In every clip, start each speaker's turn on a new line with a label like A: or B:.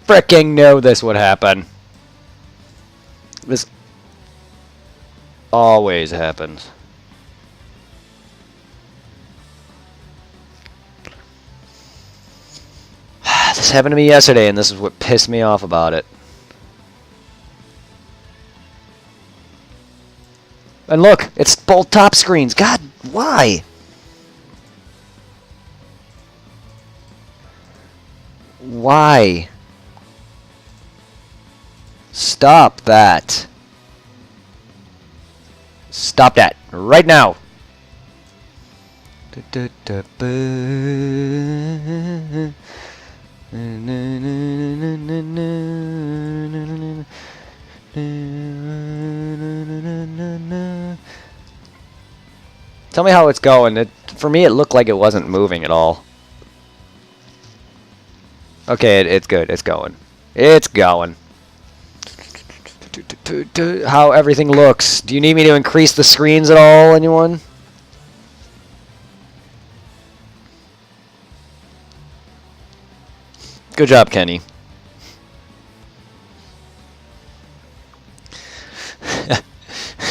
A: freaking knew this would happen. This always happens. This happened to me yesterday, and this is what pissed me off about it. And look, it's both top screens. God, why? Why? Stop that. Stop that. Right now. Tell me how it's going. For me, it looked like it wasn't moving at all. Okay, it's good. It's going. It's going. How everything looks. Do you need me to increase the screens at all, anyone? Good job, Kenny.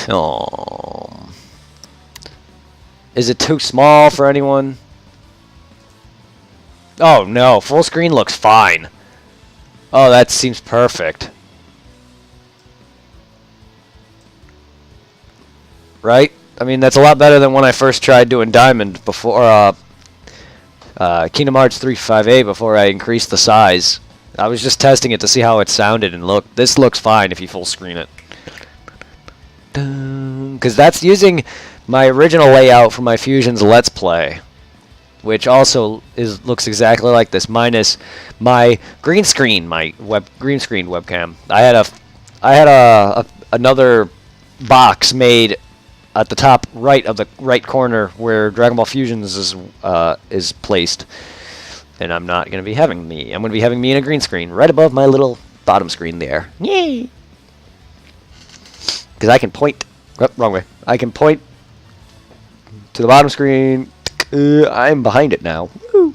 A: Oh. Is it too small for anyone? Oh no, full screen looks fine. Oh, that seems perfect. Right? I mean, that's a lot better than when I first tried doing Diamond before Kingdom Hearts 358 before I increased the size. I was just testing it to see how it sounded and looked. This looks fine if you full screen it. Because that's using my original layout for my Fusion's Let's Play, which also looks exactly like this, minus my green screen, green screen webcam. I had another box made at the top right of the right corner where Dragon Ball Fusions is placed, and I'm not going to be having me. I'm going to be having me in a green screen right above my little bottom screen there. Yay! Because I can point. Oh, wrong way. I can point to the bottom screen. I'm behind it now. Woo.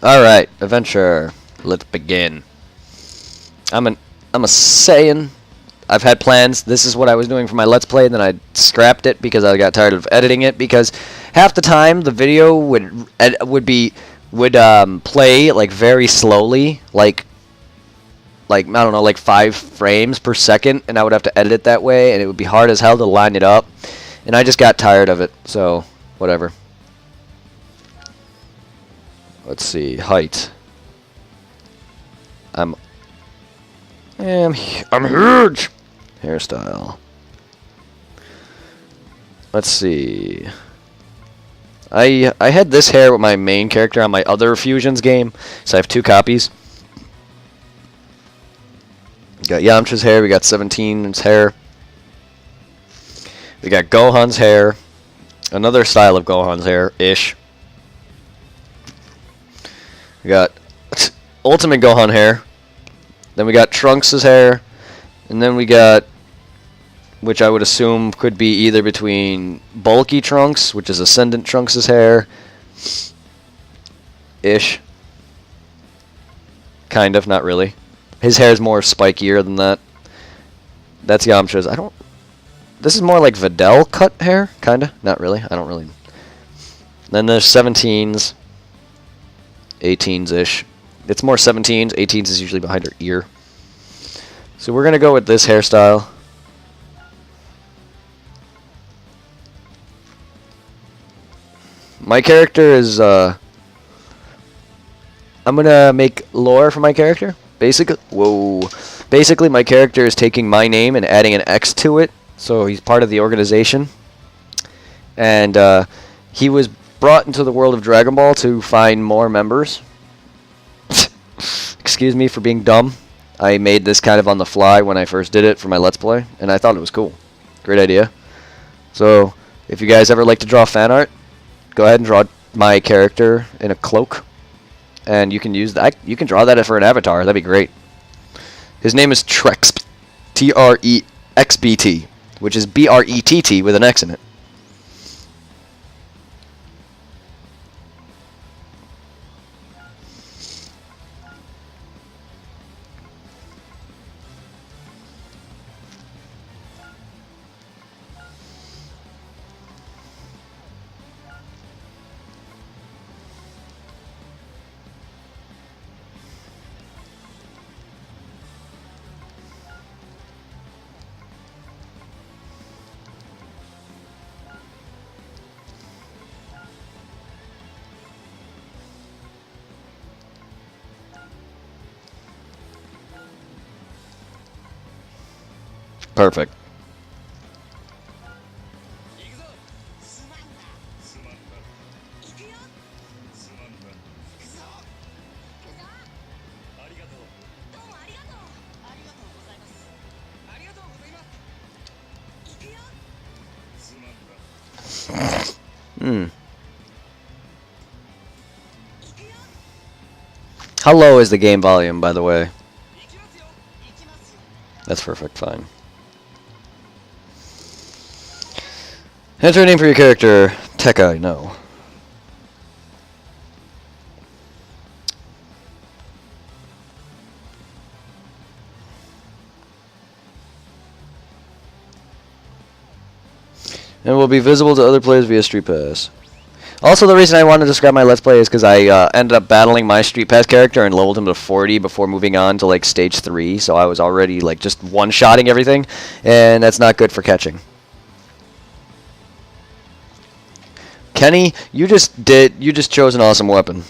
A: Alright, adventure. Let's begin. I'm a Saiyan. I've had plans. This is what I was doing for my Let's Play, and then I scrapped it because I got tired of editing it, because half the time the video would play like very slowly, like I don't know, like 5 frames per second, and I would have to edit it that way, and it would be hard as hell to line it up. And I just got tired of it, so whatever. Let's see, height. I'm huge. Hairstyle. Let's see. I had this hair with my main character on my other Fusions game, so I have 2 copies. We got Yamcha's hair, we got 17's hair. We got Gohan's hair. Another style of Gohan's hair-ish. We got Ultimate Gohan hair. Then we got Trunks' hair. And then we got, which I would assume could be either between Bulky Trunks, which is Ascendant Trunks' hair. Ish. Kind of, not really. His hair is more spikier than that. That's Yamcha's. This is more like Videl cut hair, kinda. Not really. I don't really. Then there's 17's, 18's ish. It's more 17's. 18's is usually behind her ear. So we're gonna go with this hairstyle. My character is. I'm gonna make lore for my character. Basically, my character is taking my name and adding an X to it, so he's part of the organization. And he was brought into the world of Dragon Ball to find more members. Excuse me for being dumb. I made this kind of on the fly when I first did it for my Let's Play, and I thought it was cool. Great idea. So, if you guys ever like to draw fan art, go ahead and draw my character in a cloak. And you can use that. You can draw that for an avatar. That'd be great. His name is Trexbt, Trexbt, which is Brett with an X in it. Perfect. How low is the game volume, by the way? That's perfect, fine. Enter a name for your character. Tekkai, no. And will be visible to other players via Street Pass. Also, the reason I wanted to describe my Let's Play is because I ended up battling my Street Pass character and leveled him to 40 before moving on to, like, Stage 3. So I was already, like, just one-shotting everything. And that's not good for catching. Kenny, you just chose an awesome weapon.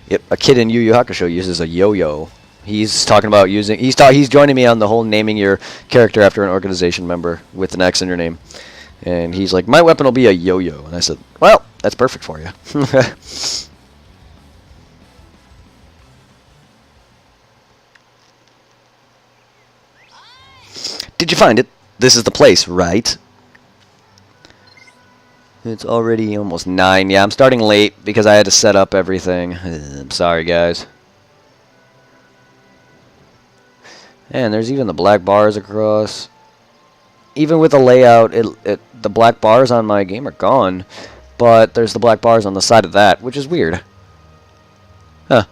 A: Yep, a kid in Yu Yu Hakusho uses a yo-yo. He's talking about using. He's joining me on the whole naming your character after an organization member with an X in your name. And he's like, my weapon will be a yo-yo. And I said, well, that's perfect for you. Did you find it? This is the place, right? It's already almost 9. Yeah, I'm starting late because I had to set up everything. I'm sorry, guys. And there's even the black bars across. Even with the layout, the black bars on my game are gone but there's the black bars on the side of that, which is weird. Huh.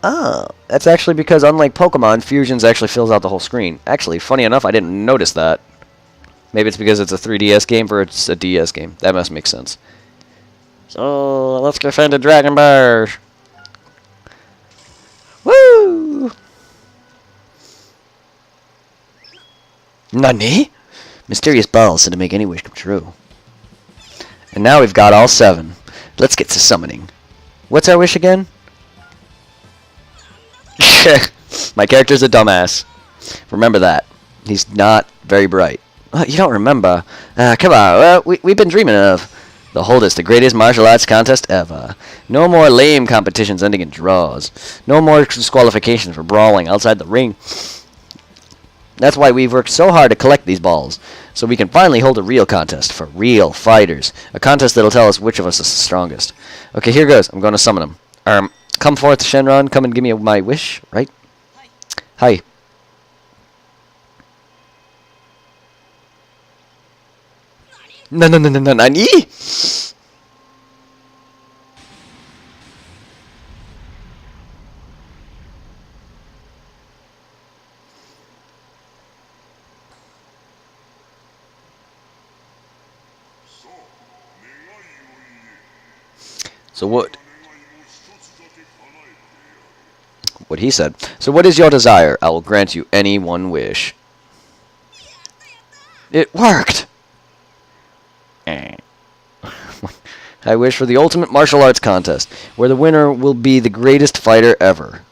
A: Ah, that's actually because unlike Pokemon, Fusions actually fills out the whole screen. Actually, funny enough, I didn't notice that. Maybe it's because it's a 3DS game or it's a DS game. That must make sense. So, let's get into Dragon Bars. Woo! Nani? Mysterious balls said to make any wish come true. And now we've got all 7. Let's get to summoning. What's our wish again? My character's a dumbass. Remember that. He's not very bright. You don't remember? Come on, we've been dreaming of. The Holdest, the greatest martial arts contest ever. No more lame competitions ending in draws. No more disqualifications for brawling outside the ring. That's why we've worked so hard to collect these balls, so we can finally hold a real contest for real fighters. A contest that'll tell us which of us is the strongest. Okay, here goes. I'm going to summon him. Come forth, Shenron. Come and give me my wish, right? Hi. No, Nani? So what? What he said. So what is your desire? I will grant you any one wish. It worked! I wish for the ultimate martial arts contest, where the winner will be the greatest fighter ever. ...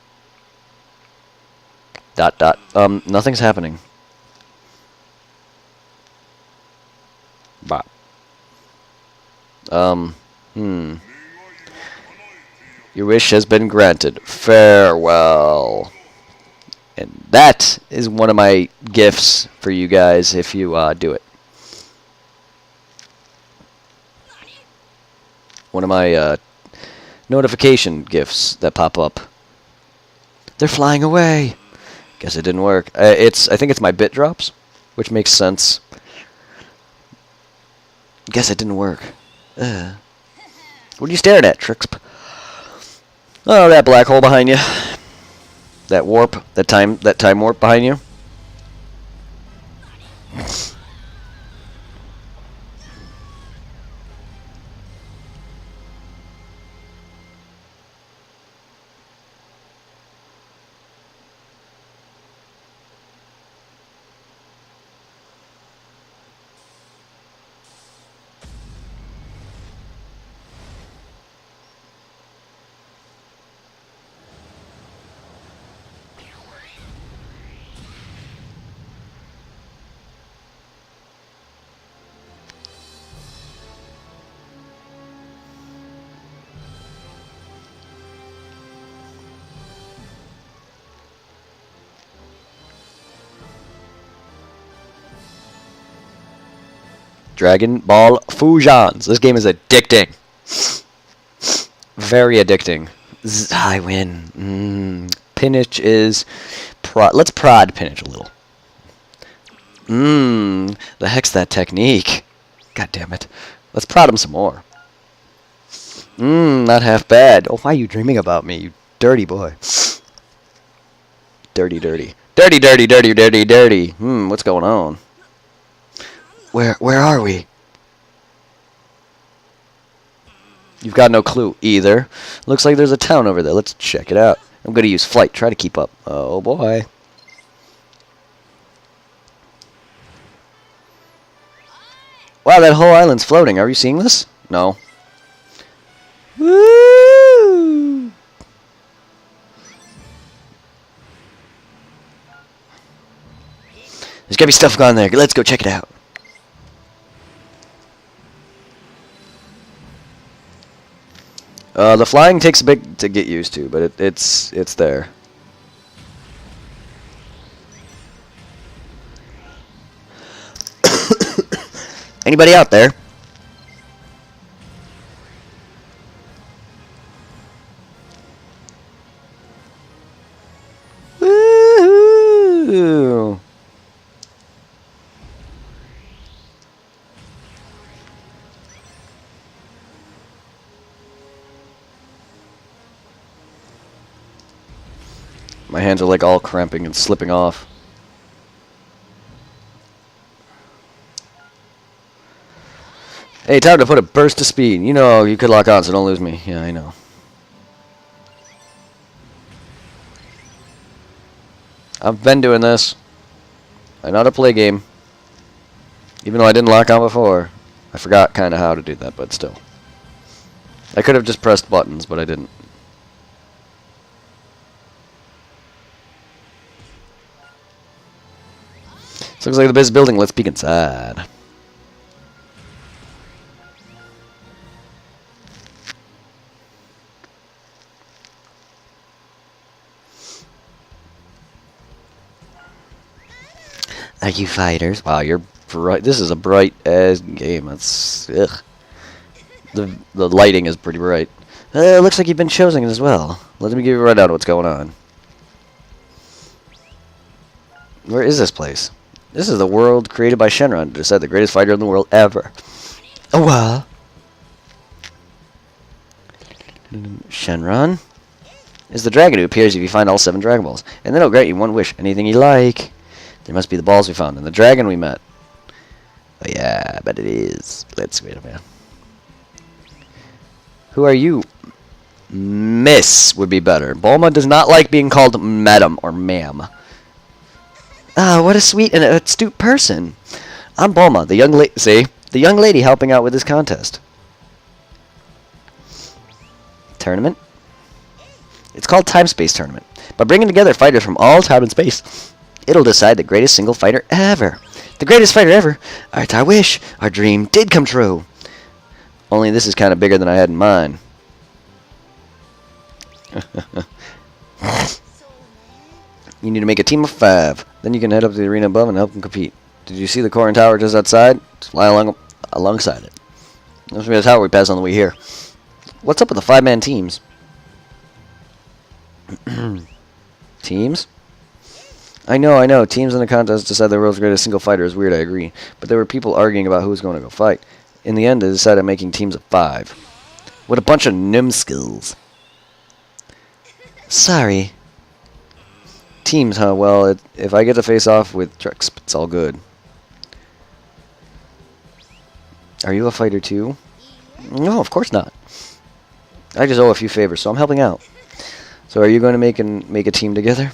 A: Nothing's happening. Bah. Your wish has been granted. Farewell. And that is one of my gifts for you guys if you do it. One of my notification gifts that pop up. They're flying away. Guess it didn't work. I think it's my bit drops, which makes sense. Guess it didn't work. What are you staring at, Trixp? Oh, that black hole behind you. That warp, that time warp behind you. Dragon Ball Fusions. This game is addicting. Very addicting. I win. Pinich is... Let's prod Pinich a little. The heck's that technique? God damn it. Let's prod him some more. Not half bad. Oh, why are you dreaming about me, you dirty boy? Dirty. Dirty. What's going on? Where are we? You've got no clue either. Looks like there's a town over there. Let's check it out. I'm going to use flight. Try to keep up. Oh, boy. Wow, that whole island's floating. Are you seeing this? No. Woo! There's got to be stuff going there. Let's go check it out. The flying takes a bit to get used to, but it's there. Anybody out there? Woohoo!
B: My hands are like all cramping and slipping off. Hey, time to put a burst of speed. You know you could lock on, so don't lose me. Yeah, I know. I've been doing this. I know how to play a game. Even though I didn't lock on before. I forgot kind of how to do that, but still. I could have just pressed buttons, but I didn't. This looks like the best building. Let's peek inside. Are you fighters? Wow, you're bright. This is a bright as game. That's ugh. The lighting is pretty bright. Looks like you've been chosen as well. Let me give you a rundown of what's going on. Where is this place? This is the world created by Shenron, who said the greatest fighter in the world ever. Oh wow. Shenron is the dragon who appears if you find all 7 Dragon Balls, and then it'll grant you one wish, anything you like. There must be the balls we found and the dragon we met. Oh yeah, I bet it is. Let's wait a minute. Who are you? Miss would be better. Bulma does not like being called madam or ma'am. Ah, what a sweet and astute person. I'm Bulma, the young lady. See, the young lady helping out with this contest. Tournament. It's called Time Space Tournament. By bringing together fighters from all time and space, it'll decide the greatest single fighter ever. The greatest fighter ever. Our wish, our dream did come true. Only this is kind of bigger than I had in mind. You need to make a team of 5. Then you can head up to the arena above and help them compete. Did you see the Korin Tower just outside? Just fly alongside it. This must be the tower we passed on the way here. What's up with the 5-man teams? Teams? I know. Teams in the contest decide the world's greatest single fighter is weird, I agree. But there were people arguing about who was going to go fight. In the end, they decided on making teams of 5. What a bunch of numbskulls. Sorry. Teams, huh? Well, if I get to face off with Trex, it's all good. Are you a fighter too? No, of course not. I just owe a few favors, so I'm helping out. So are you going to make a team together?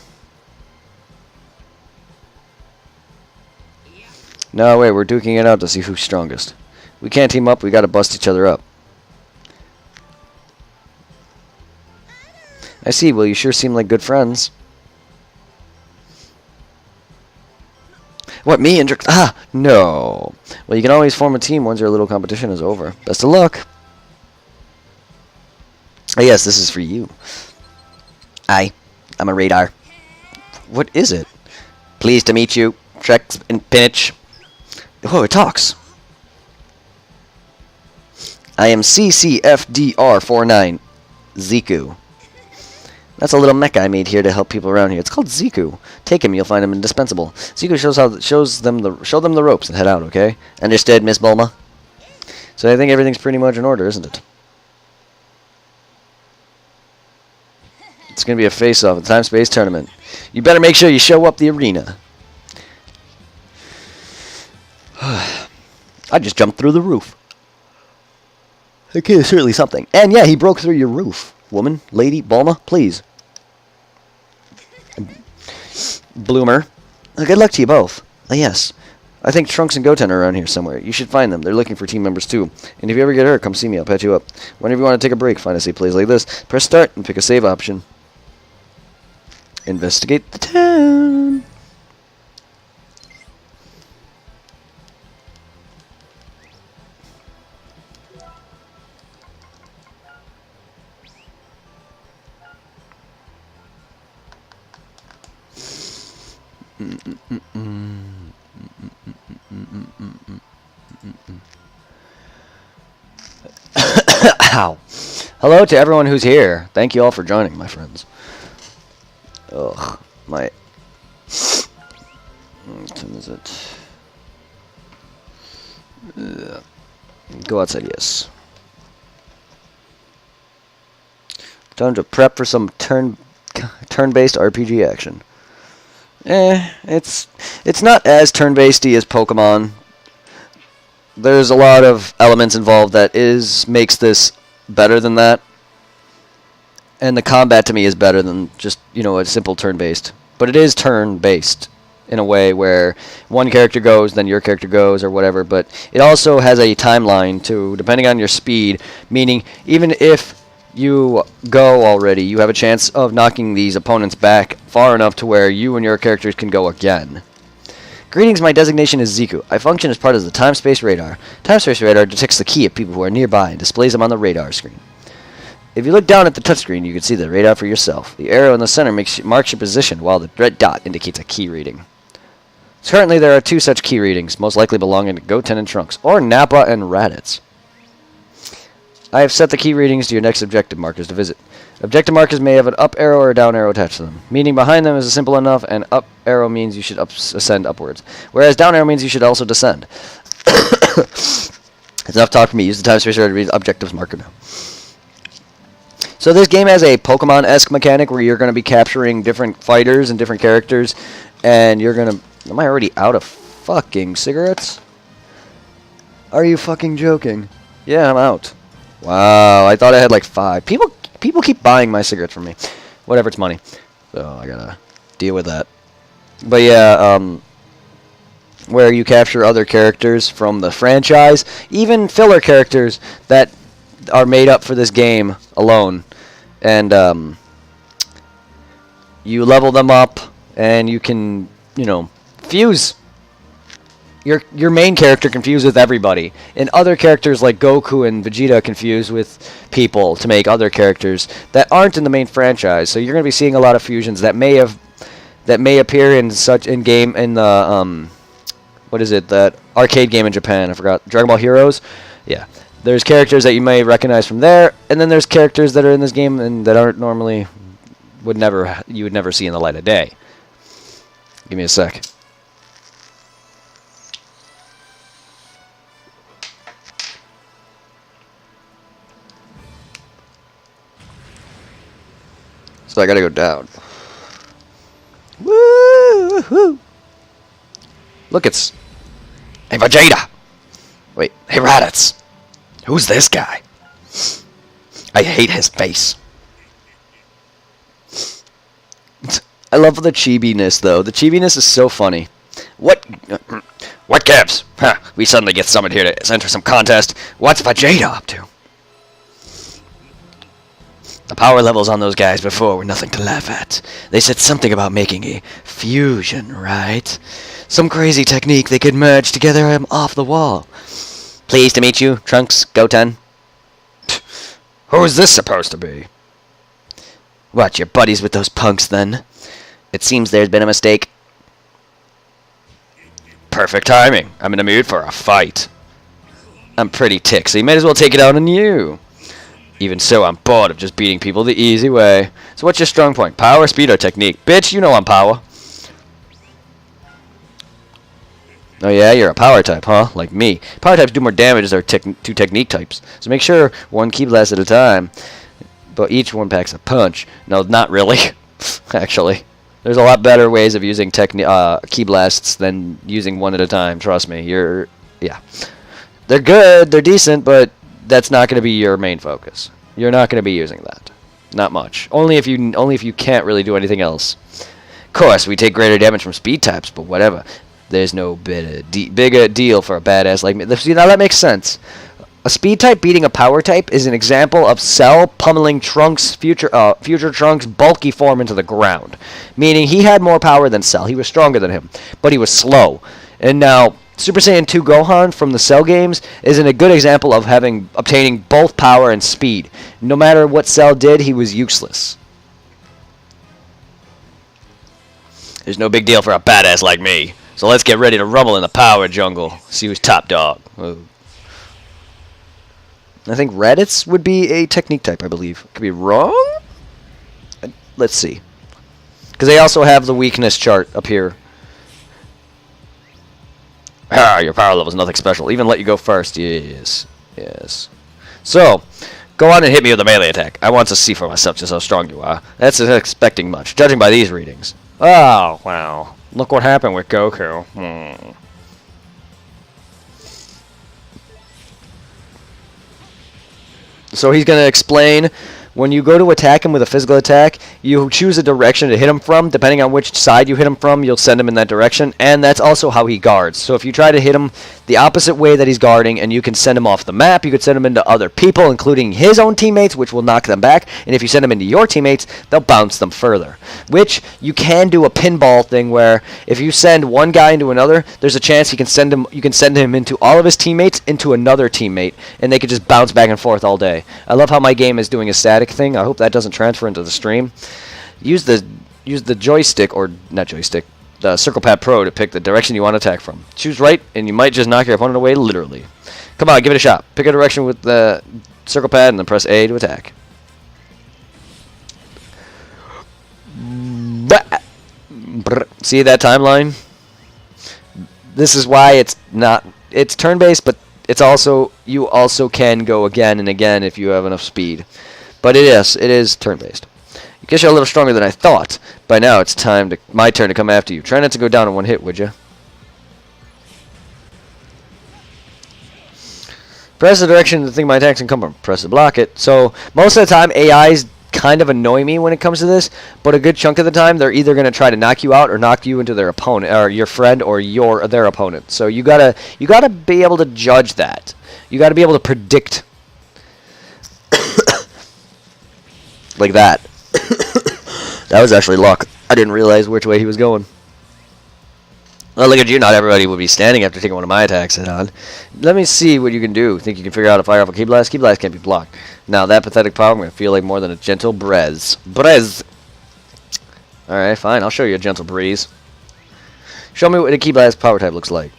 B: No, wait, we're duking it out to see who's strongest. We can't team up, we gotta bust each other up. I see, well, you sure seem like good friends. What, me and Drix? Ah, no. Well, you can always form a team once your little competition is over. Best of luck. Oh, yes, this is for you. I'm a radar. What is it? Pleased to meet you, Trex and Pinich. Whoa, it talks. I am CCFDR49, Ziku. That's a little mecha I made here to help people around here. It's called Ziku. Take him, you'll find him indispensable. Ziku show them the ropes and head out, okay? Understood, Miss Bulma? So I think everything's pretty much in order, isn't it? It's going to be a face-off at the Time Space Tournament. You better make sure you show up the arena. I just jumped through the roof. Okay, certainly something. And yeah, he broke through your roof. Woman, lady, Bulma, please. Bloomer. Good luck to you both. Yes. I think Trunks and Goten are around here somewhere. You should find them. They're looking for team members too. And if you ever get hurt, come see me. I'll patch you up. Whenever you want to take a break, find a safe place like this. Press start and pick a save option. Investigate the town. Ow. Hello to everyone who's here. Thank you all for joining, my friends. Ugh, my... What time is it? Go outside, yes. Time to prep for some turn-based RPG action. It's not as turn-basedy as Pokemon. There's a lot of elements involved that makes this better than that. And the combat to me is better than just, a simple turn-based. But it is turn-based in a way where one character goes, then your character goes, or whatever. But it also has a timeline, too, depending on your speed. Meaning, even if you go already, you have a chance of knocking these opponents back far enough to where you and your characters can go again. Greetings, my designation is Ziku. I function as part of the time-space radar. Time-space radar detects the key of people who are nearby and displays them on the radar screen. If you look down at the touchscreen, you can see the radar for yourself. The arrow in the center marks your position, while the red dot indicates a key reading. Currently, there are 2 such key readings, most likely belonging to Goten and Trunks, or Nappa and Raditz. I have set the key readings to your next objective markers to visit. Objective markers may have an up arrow or a down arrow attached to them. Meaning behind them is simple enough, and up arrow means you should ascend upwards, whereas down arrow means you should also descend. It's enough talk for me. Use the time space to read objectives marker now. So this game has a Pokemon-esque mechanic where you're going to be capturing different fighters and different characters, and you're going to... Am I already out of fucking cigarettes? Are you fucking joking? Yeah, I'm out. Wow, I thought I had like 5. People keep buying my cigarettes from me. Whatever, it's money. So I gotta deal with that. But yeah, where you capture other characters from the franchise, even filler characters that are made up for this game alone. And you level them up, and you can, fuse your main character confused with everybody, and other characters like Goku and Vegeta confused with people to make other characters that aren't in the main franchise. So you're going to be seeing a lot of fusions that may appear in the what is it, that arcade game in Japan? I forgot. Dragon Ball Heroes. Yeah, there's characters that you may recognize from there, and then there's characters that are in this game and that aren't normally you would never see in the light of day. Give me a sec. So I gotta go down. Woo-hoo! Look, it's... Hey, Vegeta! Wait, hey, Raditz! Who's this guy? I hate his face. I love the chibiness, though. The chibiness is so funny. What gives? Huh, we suddenly get summoned here to enter some contest. What's Vegeta up to? The power levels on those guys before were nothing to laugh at. They said something about making a fusion, right? Some crazy technique they could merge together off the wall. Pleased to meet you, Trunks, Goten. Who is this supposed to be? What, you're buddies with those punks then? It seems there's been a mistake. Perfect timing. I'm in the mood for a fight. I'm pretty ticked, so you might as well take it out on you. Even so, I'm bored of just beating people the easy way. So what's your strong point? Power, speed, or technique? Bitch, you know I'm power. Oh yeah, you're a power type, huh? Like me. Power types do more damage as our 2 technique types. So make sure 1 ki blast at a time. But each one packs a punch. No, not really. Actually. There's a lot better ways of using ki blasts than using 1 at a time. Trust me. Yeah. They're good, they're decent, but that's not going to be your main focus. You're not going to be using that. Not much. Only if you can't really do anything else. Of course, we take greater damage from speed types, but whatever. There's no bigger deal for a badass like me. See, now that makes sense. A speed type beating a power type is an example of Cell pummeling Trunks' future Trunks' bulky form into the ground. Meaning he had more power than Cell. He was stronger than him, but he was slow. And now Super Saiyan 2 Gohan from the Cell games is a good example of obtaining both power and speed. No matter what Cell did, he was useless. There's no big deal for a badass like me. So let's get ready to rumble in the power jungle. See who's top dog. Ooh. I think Raditz would be a technique type, I believe. Could be wrong? Let's see. Because they also have the weakness chart up here. Ah, your power level is nothing special. Even let you go first. Yes. Yes. So, Go on and hit me with a melee attack. I want to see for myself just how strong you are. That's not expecting much, judging by these readings.
A: Oh, wow. Look what happened with Goku.
B: So he's going to explain, when you go to attack him with a physical attack, you choose a direction to hit him from. Depending on which side you hit him from, you'll send him in that direction. And that's also how he guards. So if you try to hit him the opposite way that he's guarding, and you can send him off the map, you could send him into other people, including his own teammates, which will knock them back. And if you send him into your teammates, they'll bounce them further. Which you can do a pinball thing where if you send one guy into another, there's a chance you can send him into all of his teammates into another teammate, and they could just bounce back and forth all day. I love how my game is doing a static thing. I hope that doesn't transfer into the stream. Use the joystick, or not joystick, the Circle Pad Pro to pick the direction you want to attack from. Choose right, and you might just knock your opponent away literally. Come on, give it a shot. Pick a direction with the Circle Pad and then press A to attack. See that timeline? This is why it's turn-based, but you also can go again and again if you have enough speed. But it is turn-based. I guess you're a little stronger than I thought. By now, it's my turn to come after you. Try not to go down in one hit, would you? Press the direction the thing my attacks can come from. Press to block it. So, most of the time, AIs kind of annoy me when it comes to this, but a good chunk of the time, they're either going to try to knock you out or knock you into their opponent, or your friend, or their opponent. So you gotta be able to judge that. You gotta be able to predict. Like that. That was actually luck. I didn't realize which way he was going. Well, look at you. Not everybody would be standing after taking one of my attacks head on. Let me see what you can do. Think you can figure out how to fire off a Ki Blast? Ki Blast can't be blocked. Now, that pathetic power, I'm going to feel like more than a gentle breeze. Breeze! Alright, fine. I'll show you a gentle breeze. Show me what a Ki Blast power type looks like.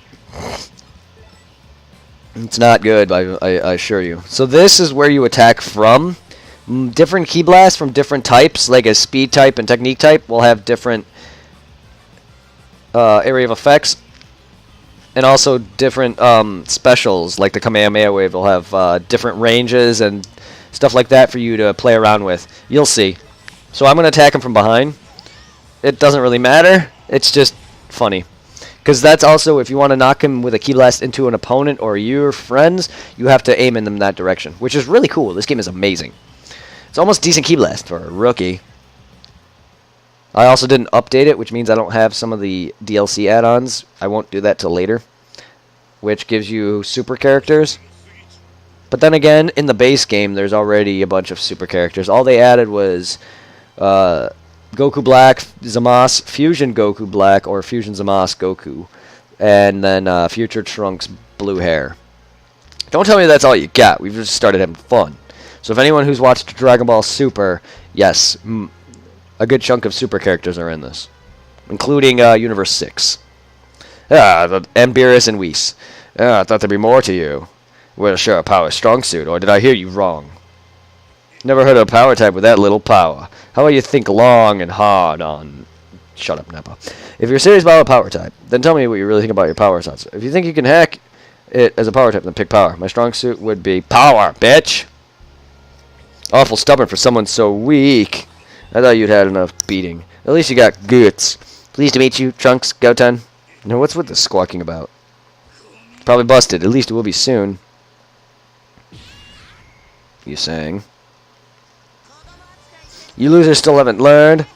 B: It's not good, I assure you. So this is where you attack from. Different Ki Blasts from different types, like a speed type and technique type, will have different area of effects, and also different specials, like the Kamehameha Wave will have different ranges and stuff like that for you to play around with. You'll see. So I'm going to attack him from behind. It doesn't really matter. It's just funny. Because that's also, if you want to knock him with a Ki Blast into an opponent or your friends, you have to aim in them in that direction, which is really cool. This game is amazing. It's almost decent Ki Blast for a rookie. I also didn't update it, which means I don't have some of the DLC add-ons. I won't do that till later, which gives you super characters. But then again, in the base game, there's already a bunch of super characters. All they added was Goku Black, Zamasu, Fusion Goku Black, or Fusion Zamasu Goku, and then Future Trunks Blue Hair. Don't tell me that's all you got. We've just started having fun. So if anyone who's watched Dragon Ball Super, yes, a good chunk of super characters are in this, including Universe 6. And Beerus and Whis. I thought there'd be more to you. Well, sure, power strong suit, or did I hear you wrong? Never heard of a power type with that little power. How about you think long and hard on... Shut up, Nappa. If you're serious about a power type, then tell me what you really think about your power types. If you think you can hack it as a power type, then pick power. My strong suit would be power, bitch! Awful stubborn for someone so weak. I thought you'd had enough beating. At least you got guts. Pleased to meet you, Trunks, Goten. Now, what's with the squawking about? Probably busted. At least it will be soon. You saying? You losers still haven't learned?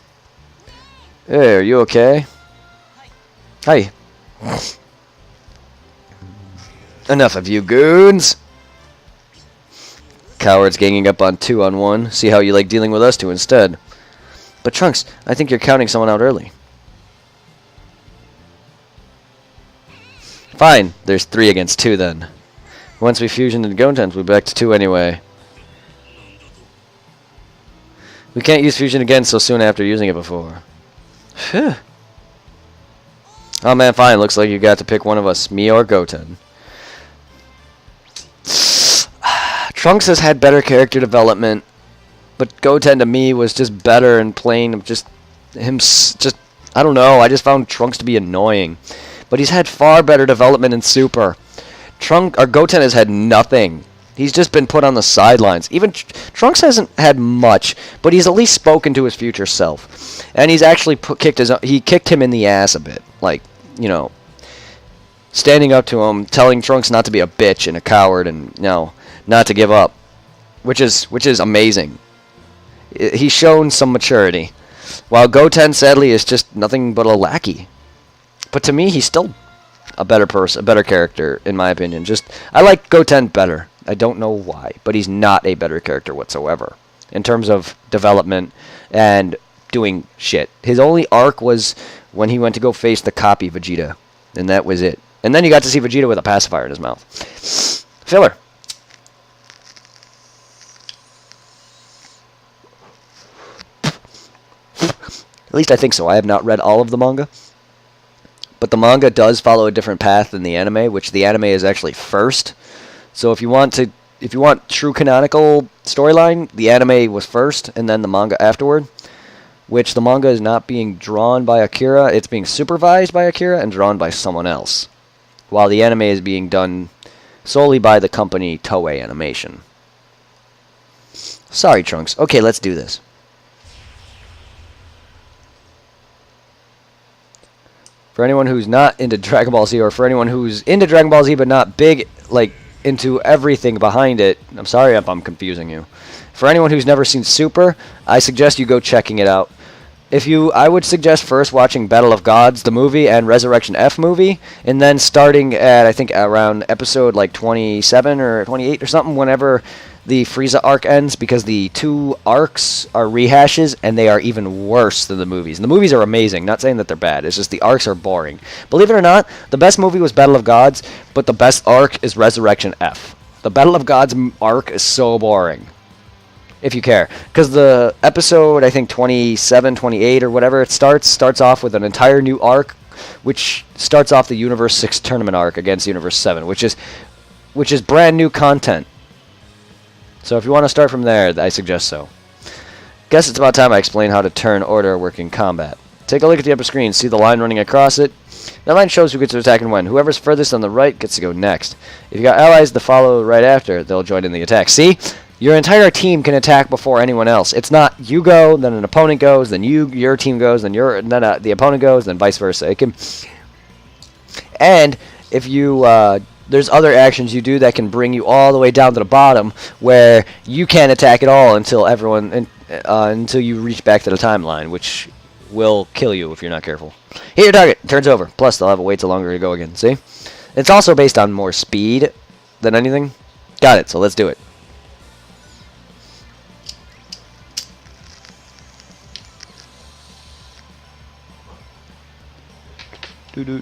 B: Hey, are you okay? Hi. Enough of you goons! Cowards ganging up on 2-on-1. See how you like dealing with us two instead. But Trunks, I think you're counting someone out early. Fine, there's 3 against 2 then. Once we fusion into Gotens, we'll be back to 2 anyway. We can't use fusion again so soon after using it before. Phew. Oh man, fine. Looks like you got to pick one of us, me or Goten. Trunks has had better character development, but Goten to me was just better and plain. Just I don't know. I just found Trunks to be annoying, but he's had far better development in Super. Goten has had nothing. He's just been put on the sidelines. Even Trunks hasn't had much, but he's at least spoken to his future self, and he's actually he kicked him in the ass a bit, like, you know, standing up to him, telling Trunks not to be a bitch and a coward, and not to give up, which is amazing. He's shown some maturity, while Goten sadly is just nothing but a lackey. But to me, he's still a better person, a better character, in my opinion. I like Goten better. I don't know why, but he's not a better character whatsoever in terms of development and doing shit. His only arc was when he went to go face the copy Vegeta, and that was it. And then you got to see Vegeta with a pacifier in his mouth. Filler. At least I think so. I have not read all of the manga. But the manga does follow a different path than the anime, which the anime is actually first. So if you want true canonical storyline, the anime was first and then the manga afterward. Which the manga is not being drawn by Akira, it's being supervised by Akira and drawn by someone else. While the anime is being done solely by the company Toei Animation. Sorry, Trunks. Okay, let's do this. For anyone who's not into Dragon Ball Z, or for anyone who's into Dragon Ball Z but not big, like, into everything behind it, I'm sorry if I'm confusing you. For anyone who's never seen Super, I suggest you go checking it out. I would suggest first watching Battle of Gods, the movie, and Resurrection F movie, and then starting at, I think, around episode, like, 27 or 28 or something, whenever the Frieza arc ends, because the two arcs are rehashes, and they are even worse than the movies. And the movies are amazing, not saying that they're bad, it's just the arcs are boring. Believe it or not, the best movie was Battle of Gods, but the best arc is Resurrection F. The Battle of Gods arc is so boring. If you care. Because the episode, I think 27, 28, or whatever it starts off with an entire new arc, which starts off the Universe 6 tournament arc against Universe 7, which is brand new content. So if you want to start from there, I suggest so. Guess it's about time I explain how to turn order work in combat. Take a look at the upper screen, see the line running across it? That line shows who gets to attack and when. Whoever's furthest on the right gets to go next. If you got allies to follow right after, they'll join in the attack. See? Your entire team can attack before anyone else. It's not you go, then an opponent goes, then your team goes, then the opponent goes, then vice versa. And if you there's other actions you do that can bring you all the way down to the bottom, where you can't attack at all until until you reach back to the timeline, which will kill you if you're not careful. Hit your target, turns over. Plus, they'll have to wait till longer to go again. See? It's also based on more speed than anything. Got it. So let's do it. Doo-doo.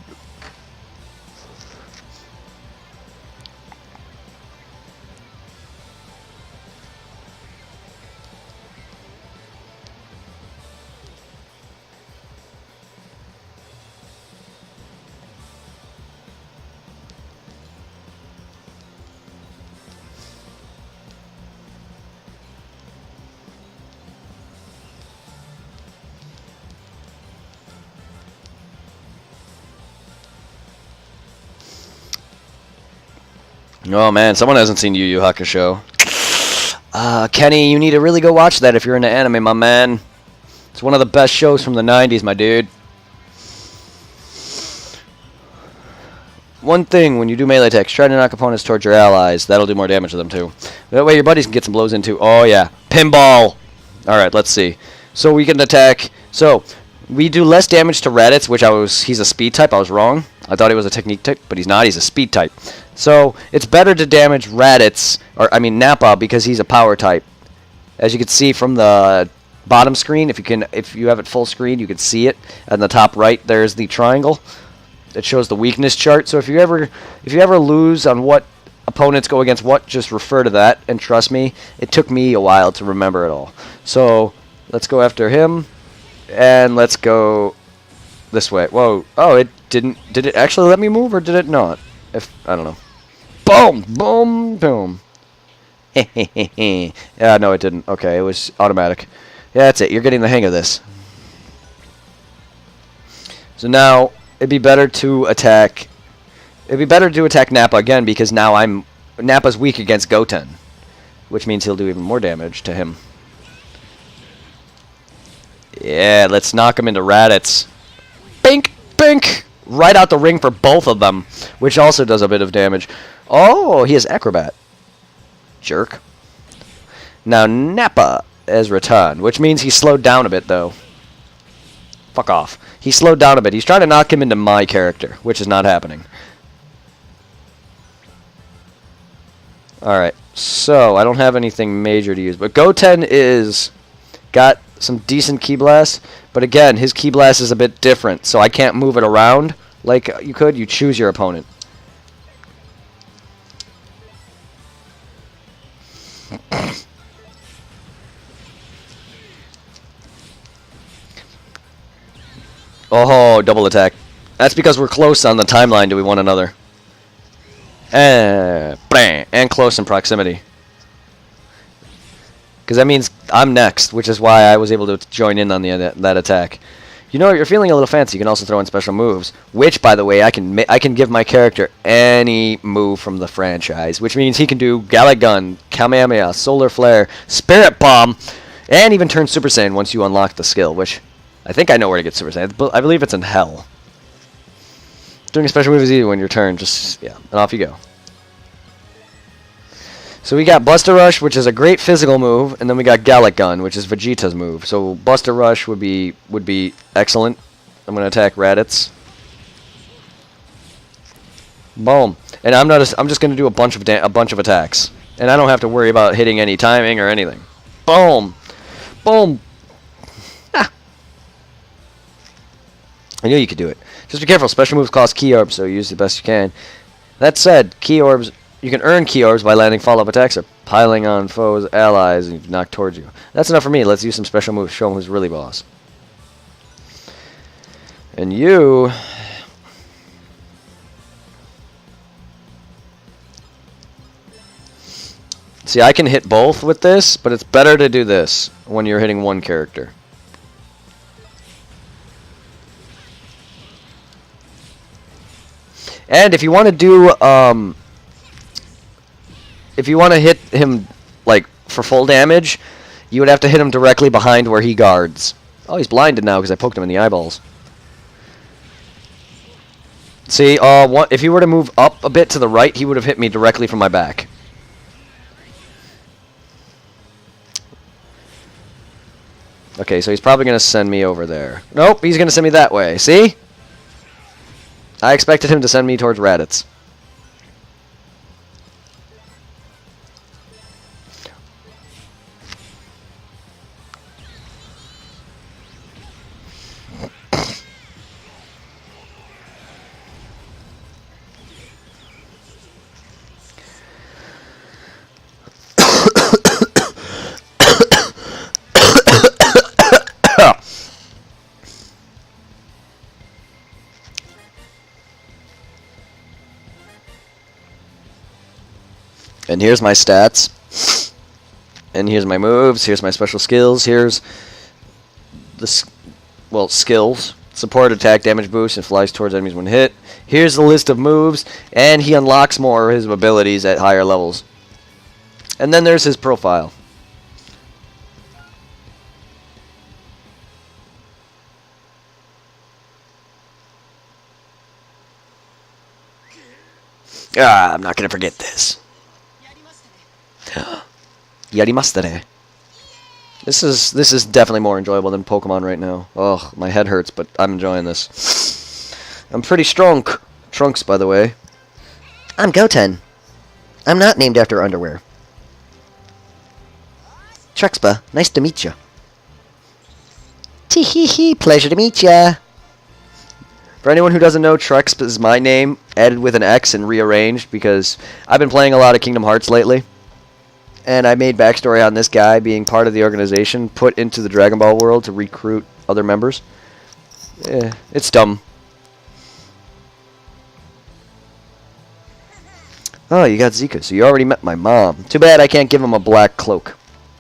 B: Oh man, someone hasn't seen Yu Yu Hakusho. Kenny, you need to really go watch that if you're into anime, my man. It's one of the best shows from the 90s, my dude. One thing, when you do melee attacks, try to knock opponents towards your allies. That'll do more damage to them, too. That way your buddies can get some blows in, too. Oh, yeah. Pinball! Alright, let's see. So we can attack... So, we do less damage to Raditz, which he's a speed type. I was wrong. I thought he was a technique type, but he's not. He's a speed type. So, it's better to damage Raditz, Nappa, because he's a power type. As you can see from the bottom screen, if you have it full screen, you can see it. On the top right, there's the triangle. It shows the weakness chart. So if you ever lose on what opponents go against what, just refer to that. And trust me, it took me a while to remember it all. So let's go after him, and let's go this way. Whoa! Oh, it didn't. Did it actually let me move, or did it not? I don't know. Boom! Boom! Boom! Yeah, no, it didn't. Okay, it was automatic. Yeah, that's it. You're getting the hang of this. So now it'd be better to attack. It'd be better to attack Nappa again, because now I'm
A: Nappa's weak against Goten, which means he'll do even more damage to him. Yeah, let's knock him into Raditz. Bink, bink! Right out the ring for both of them, which also does a bit of damage. Oh, he has Acrobat. Jerk. Now Nappa as Rattan, which means he slowed down a bit, though. Fuck off. He slowed down a bit. He's trying to knock him into my character, which is not happening. Alright, so I don't have anything major to use, but Goten is got some decent Ki Blast, but again, his Ki Blast is a bit different, so I can't move it around like you could. You choose your opponent. Oh, double attack. That's because we're close on the timeline to one another. And close in proximity. Because that means I'm next, which is why I was able to join in on that attack. You know, you're feeling a little fancy. You can also throw in special moves, which, by the way, I can give my character any move from the franchise, which means he can do Gallic Gun, Kamehameha, Solar Flare, Spirit Bomb, and even turn Super Saiyan once you unlock the skill, which I think I know where to get Super Saiyan. I believe it's in Hell. Doing a special move is easy when your turn. Just, yeah, and off you go. So we got Buster Rush, which is a great physical move, and then we got Gallic Gun, which is Vegeta's move. So Buster Rush would be excellent. I'm gonna attack Raditz. Boom. And I'm just gonna do a bunch of attacks, and I don't have to worry about hitting any timing or anything. Boom. Boom. Ah. I knew you could do it. Just be careful. Special moves cost Ki Orbs, so use the best you can. That said, Ki Orbs. You can earn Ki Orbs by landing follow-up attacks or piling on foes, allies, and knocked towards you. That's enough for me. Let's use some special moves. Show him who's really boss. And you... See, I can hit both with this, but it's better to do this when you're hitting one character. And if you want to do... if you want to hit him, like, for full damage, you would have to hit him directly behind where he guards. Oh, he's blinded now because I poked him in the eyeballs. See, if he were to move up a bit to the right, he would have hit me directly from my back. Okay, so he's probably going to send me over there. Nope, he's going to send me that way. See? I expected him to send me towards Raditz. And here's my stats. And here's my moves. Here's my special skills. Here's the skills. Support, attack, damage boost, and flies towards enemies when hit. Here's the list of moves. And he unlocks more of his abilities at higher levels. And then there's his profile. I'm not going to forget this. Yarimastere. This is definitely more enjoyable than Pokemon right now. Oh, my head hurts, but I'm enjoying this. I'm pretty strong. Trunks, by the way.
B: I'm Goten. I'm not named after underwear. Truxpa, nice to meet you. Tee-hee-hee, pleasure to meet ya.
A: For anyone who doesn't know, Trex is my name, added with an X and rearranged because I've been playing a lot of Kingdom Hearts lately. And I made backstory on this guy being part of the organization put into the Dragon Ball world to recruit other members. It's dumb. Oh, you got Zika, so you already met my mom. Too bad I can't give him a black cloak.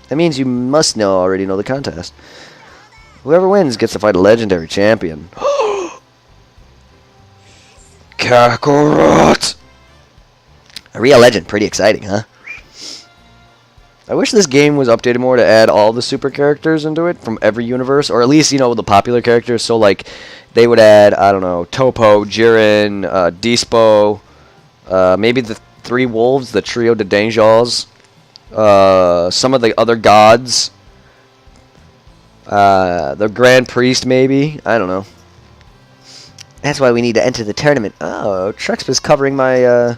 A: That means you must already know the contest. Whoever wins gets to fight a legendary champion. Kakarot!
B: A real legend. Pretty exciting, huh? I wish this game was updated more to add all the super characters into it from every universe, or at least, you know, the popular characters. So, like, they would add, I don't know, Topo, Jiren, Dispo, maybe the Three Wolves, the Trio de Dangers, some of the other gods, the Grand Priest, maybe. I don't know. That's why we need to enter the tournament. Oh, Trexp is covering my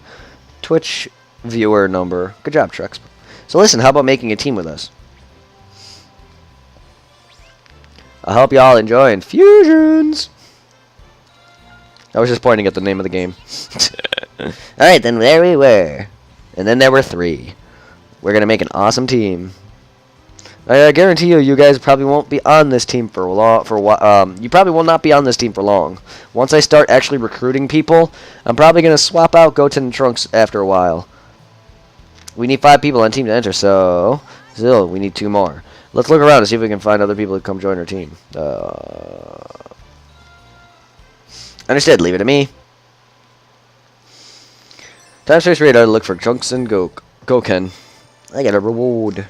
B: Twitch viewer number. Good job, Trexp. So listen, how about making a team with us? I hope y'all enjoying Fusions. I was just pointing at the name of the game. Alright, then there we were. And then there were 3. We're going to make an awesome team. I guarantee you guys probably won't be on this team for you probably will not be on this team for long. Once I start actually recruiting people, I'm probably going to swap out Goten and Trunks after a while. We need 5 people on team to enter, so still we need 2 more. Let's look around and see if we can find other people to come join our team. Understood. Leave it to me. Time Space Radar to look for Trunks and Goken. I got a reward.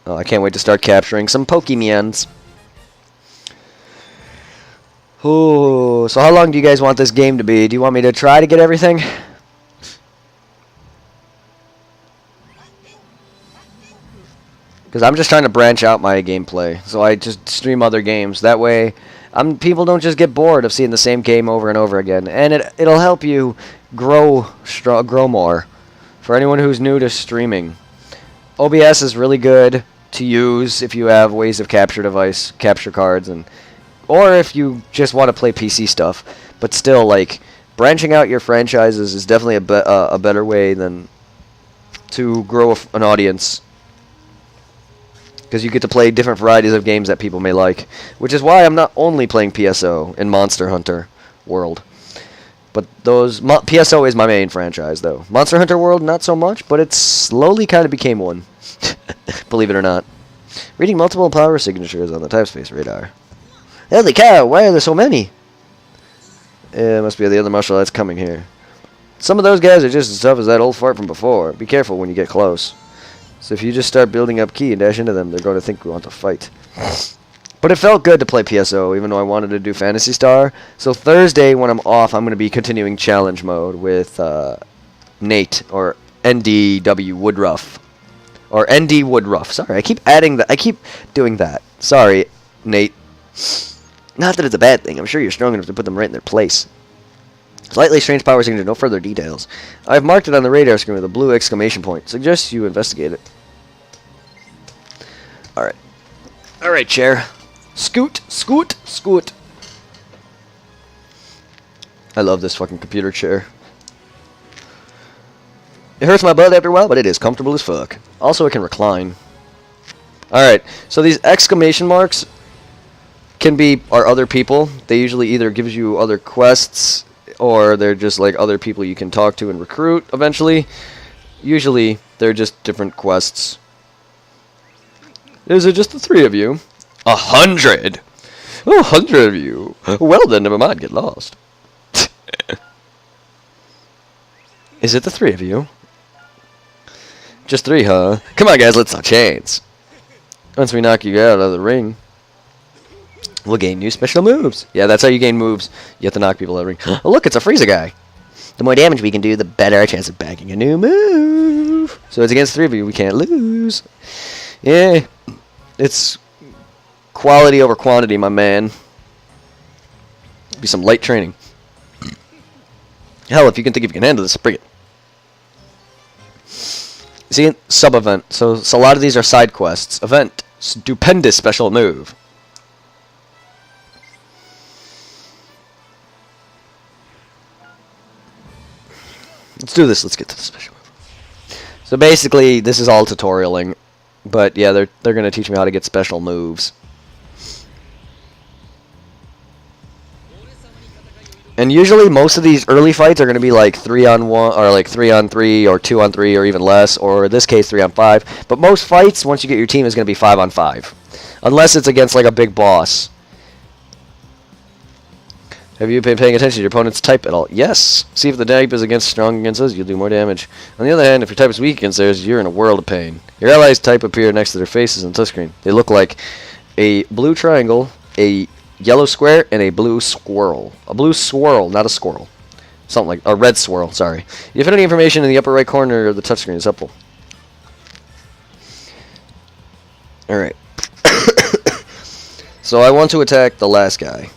B: Oh, I can't wait to start capturing some Pokemons. Oh, so how long do you guys want this game to be? Do you want me to try to get everything? Because I'm just trying to branch out my gameplay. So I just stream other games. That way, people don't just get bored of seeing the same game over and over again. And it'll help you grow more. For anyone who's new to streaming, OBS is really good to use if you have ways of capture cards, or if you just want to play PC stuff. But still, like, branching out your franchises is definitely a better way than to grow an audience. Because you get to play different varieties of games that people may like. Which is why I'm not only playing PSO in Monster Hunter World. But PSO is my main franchise, though. Monster Hunter World, not so much, but it slowly kind of became one. Believe it or not. Reading multiple power signatures on the Time Space Radar. Holy cow, why are there so many? It must be the other martial arts coming here. Some of those guys are just as tough as that old fart from before. Be careful when you get close. So if you just start building up ki and dash into them, they're going to think we want to fight. But it felt good to play PSO, even though I wanted to do Phantasy Star. So Thursday, when I'm off, I'm going to be continuing challenge mode with Nate, or NDW Woodruff. Or ND Woodruff. Sorry, I keep doing that. Sorry, Nate. Not that it's a bad thing. I'm sure you're strong enough to put them right in their place. Slightly strange power signature, no further details. I've marked it on the radar screen with a blue exclamation point. Suggest you investigate it. Alright. Alright, chair. Scoot, scoot, scoot. I love this fucking computer chair. It hurts my butt after a while, but it is comfortable as fuck. Also, it can recline. Alright, so these exclamation marks are other people. They usually either gives you other quests, or they're just like other people you can talk to and recruit eventually. Usually, they're just different quests. Is it just the 3 of you? 100! 100 of you. Well then, never mind, get lost. Is it the 3 of you? Just 3, huh? Come on, guys, let's not chance. Once we knock you out of the ring, we'll gain new special moves. Yeah, that's how you gain moves. You have to knock people out of the ring. Oh, look, it's a Frieza guy. The more damage we can do, the better our chance of bagging a new move. So it's against 3 of you. We can't lose. Yeah, it's quality over quantity, my man. Be some light training. Hell, if you think you can handle this, bring it. See, sub-event. So a lot of these are side quests. Event. Stupendous special move. Let's do this. Let's get to the special move. So basically, this is all tutorialing. But yeah, they're going to teach me how to get special moves. And usually most of these early fights are going to be like 3-on-1, or like 3-on-3, or 2-on-3, or even less, or in this case 3-on-5. But most fights, once you get your team, is going to be 5-on-5. Unless it's against like a big boss. Have you been paying attention to your opponent's type at all? Yes. See if the type is strong against us, you'll do more damage. On the other hand, if your type is weak against theirs, you're in a world of pain. Your allies' type appear next to their faces on the touchscreen. They look like a blue triangle, a yellow square, and a blue squirrel. A blue swirl, not a squirrel. Something like a red swirl, sorry. If any information in the upper right corner of the touchscreen is helpful. Alright. So I want to attack the last guy.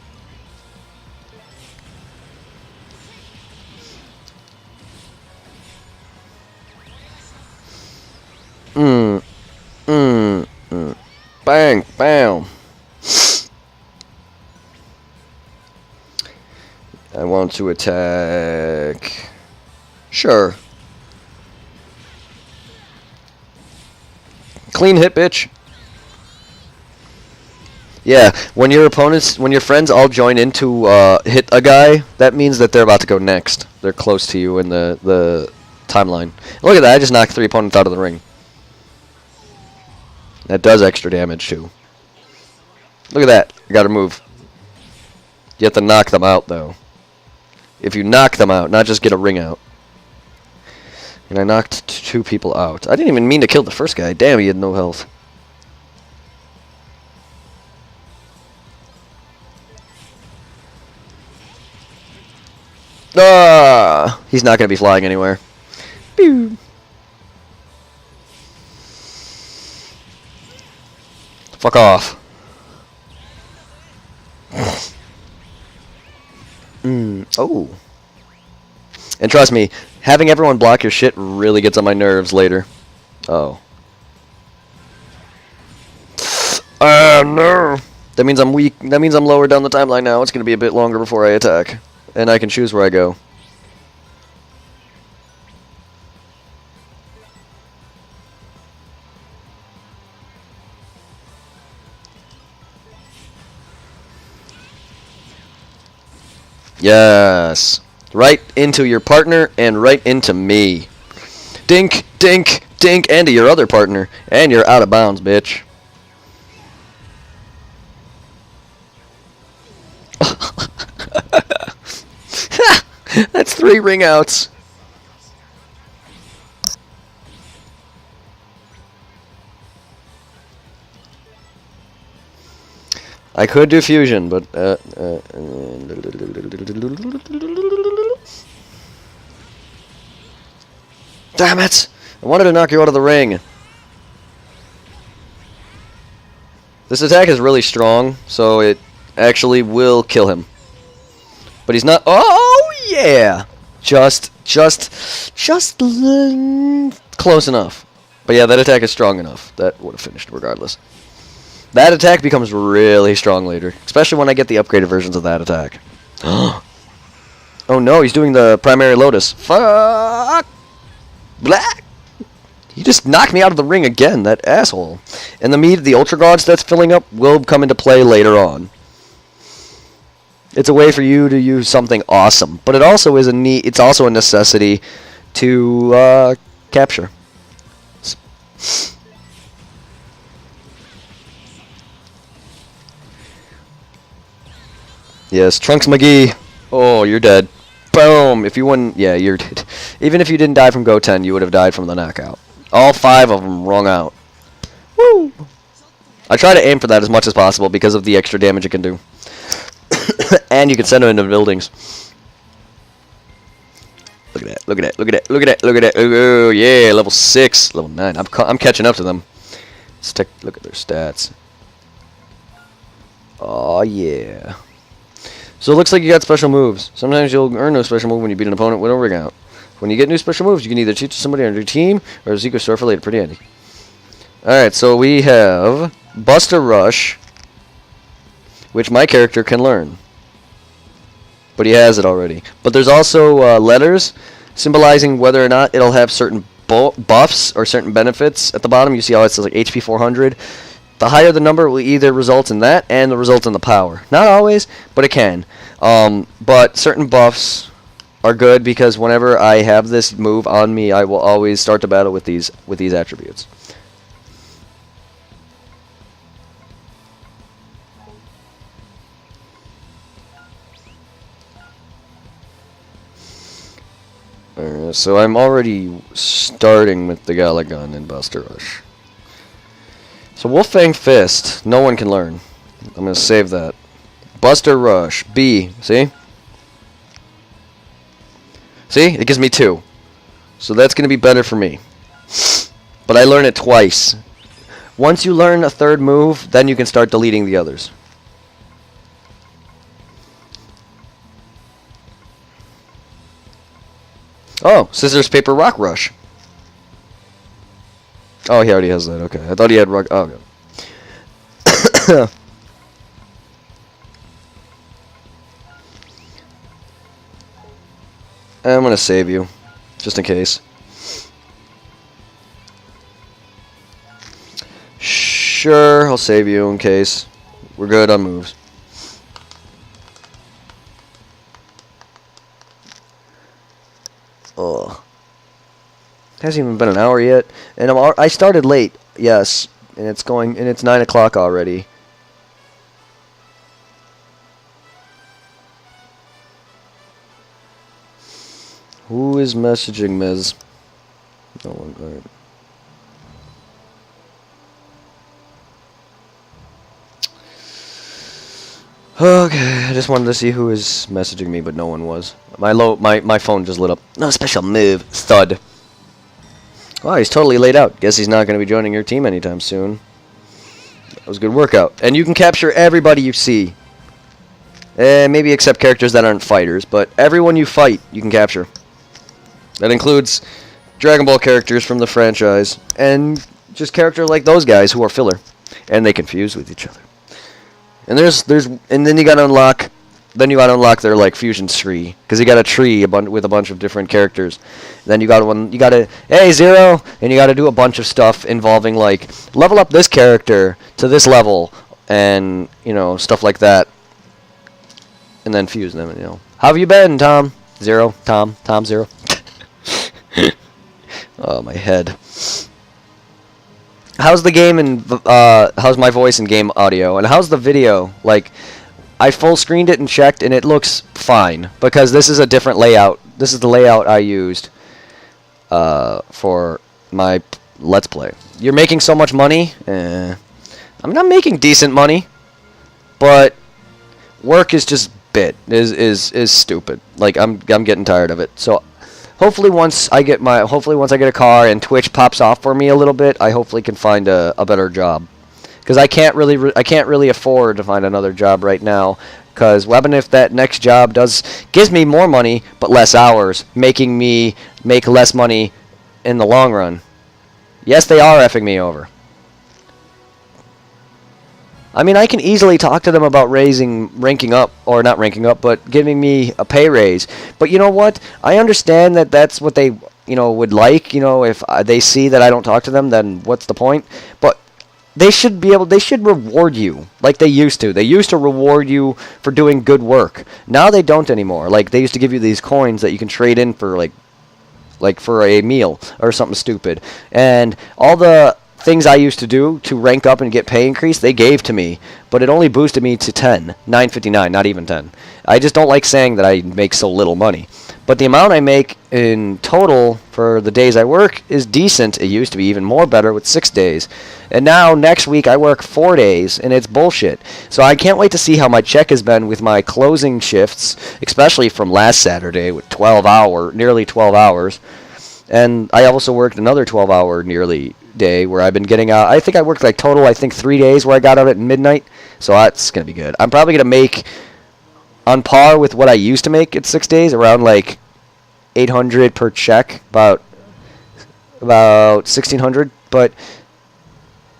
B: Bang, bam. I want to attack. Sure. Clean hit, bitch. Yeah, when your friends all join in to hit a guy, that means that they're about to go next. They're close to you in the timeline. Look at that, I just knocked 3 opponents out of the ring. That does extra damage, too. Look at that. I gotta move. You have to knock them out, though. If you knock them out, not just get a ring out. And I knocked 2 people out. I didn't even mean to kill the first guy. Damn, he had no health. Ah! He's not gonna be flying anywhere. Pew! Fuck off. Oh. And trust me, having everyone block your shit really gets on my nerves later. Oh. No. That means I'm weak. That means I'm lower down the timeline now. It's going to be a bit longer before I attack. And I can choose where I go. Yes. Right into your partner and right into me. Dink, dink, dink, and to your other partner. And you're out of bounds, bitch. That's 3 ring outs. I could do fusion, but damn it! I wanted to knock you out of the ring. This attack is really strong, so it actually will kill him. But he's not. Oh yeah, just close enough. But yeah, that attack is strong enough. That would have finished regardless. That attack becomes really strong later, especially when I get the upgraded versions of that attack. Oh no, he's doing the primary lotus. Fuck! Black! He just knocked me out of the ring again, that asshole. And the Ultra Gods that's filling up will come into play later on. It's a way for you to use something awesome, but it also is it's also a necessity to capture. Yes, Trunks McGee. Oh, you're dead. Boom. If you wouldn't, yeah, you're dead. Even if you didn't die from Goten, you would have died from the knockout. All 5 of them wrung out. Woo! I try to aim for that as much as possible because of the extra damage it can do. And you can send them into buildings. Look at that, look at that, look at that, look at that, look at that. Oh, yeah, level 6, level 9. I'm catching up to them. Let's take a look at their stats. Oh, yeah. So it looks like you got special moves. Sometimes you'll earn no special move when you beat an opponent with a ring out. When you get new special moves, you can either teach somebody on your team or a Zico store for later. Pretty handy. Alright, so we have Buster Rush, which my character can learn. But he has it already. But there's also letters symbolizing whether or not it'll have certain buffs or certain benefits. At the bottom, you see how it says like HP 400. The higher the number will either result in that and the result in the power. Not always, but it can. But certain buffs are good because whenever I have this move on me, I will always start the battle with these attributes. So I'm already starting with the Galagon and Buster Rush. So Wolfang Fist, no one can learn. I'm going to save that. Buster Rush, B, see? See? It gives me 2. So that's going to be better for me. But I learn it twice. Once you learn a third move, then you can start deleting the others. Oh, Scissors, Paper, Rock Rush. Oh, he already has that. Okay. I thought he had Rock. Oh, okay. I'm going to save you, just in case. Sure, I'll save you in case. We're good on moves. Ugh. Hasn't even been an hour yet, and I started late. Yes, and it's 9 o'clock already. Who is messaging Miz? No one. Right. Okay, I just wanted to see who is messaging me, but no one was. My phone just lit up. No special move, thud. Wow, he's totally laid out. Guess he's not going to be joining your team anytime soon. That was a good workout. And you can capture everybody you see. Maybe except characters that aren't fighters, but everyone you fight, you can capture. That includes Dragon Ball characters from the franchise, and just characters like those guys who are filler, and they confuse with each other. And then you gotta unlock their like fusion tree, because you got a tree with a bunch of different characters. And then you gotta hey Zero, and you gotta do a bunch of stuff involving like level up this character to this level, and stuff like that, and then fuse them. How have you been, Tom Zero? Tom Zero. Oh, my head. How's the game and how's my voice and game audio? And how's the video? Like, I full screened it and checked, and it looks fine because this is a different layout. This is the layout I used for my Let's Play. You're making so much money. I'm not making decent money, but work is just is stupid. Like I'm getting tired of it. So. Hopefully once I get a car and Twitch pops off for me a little bit, I hopefully can find a better job, because I can't really afford to find another job right now. Because even if that next job gives me more money but less hours, making me make less money in the long run. Yes, they are effing me over. I mean, I can easily talk to them about ranking up, or not ranking up, but giving me a pay raise. But you know what? I understand that that's what they, would like. If they see that I don't talk to them, then what's the point? But they should reward you like they used to. They used to reward you for doing good work. Now they don't anymore. Like, they used to give you these coins that you can trade in for, like for a meal or something stupid. And all the things I used to do to rank up and get pay increase, they gave to me, but it only boosted me to 959, not even 10. I just don't like saying that I make so little money. But the amount I make in total for the days I work is decent. It used to be even more better with 6 days. And now next week I work 4 days, and it's bullshit. So I can't wait to see how my check has been with my closing shifts, especially from last Saturday with nearly 12 hours. And I also worked another 12-hour nearly day where I've been getting out. I think I worked total 3 days where I got out at midnight. So that's going to be good. I'm probably going to make on par with what I used to make at 6 days, around $800 per check, about $1,600. But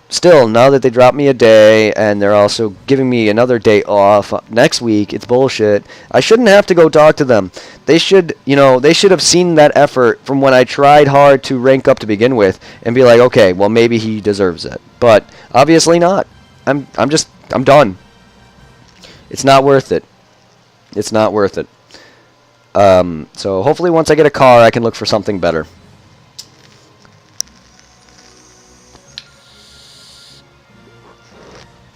B: still, now that they dropped me a day and they're also giving me another day off next week, it's bullshit. I shouldn't have to go talk to them. They should have seen that effort from when I tried hard to rank up to begin with and be like, okay, well, maybe he deserves it. But obviously not. I'm done. It's not worth it. It's not worth it. So hopefully once I get a car, I can look for something better.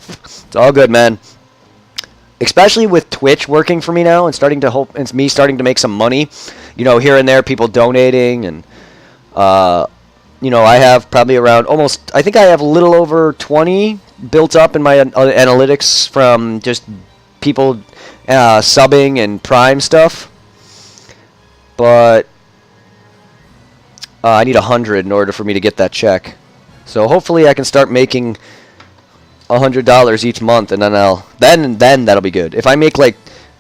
B: It's all good, man.
A: especially with Twitch working for me now and starting to hope, it's me starting to make some money, you know, here and there, people donating, and you know, I have probably around almost, I think I have a little over 20 built up in my analytics from just people subbing and Prime stuff, but I need 100 in order for me to get that check. So hopefully I can start making $100 each month, and then then that'll be good. If I make like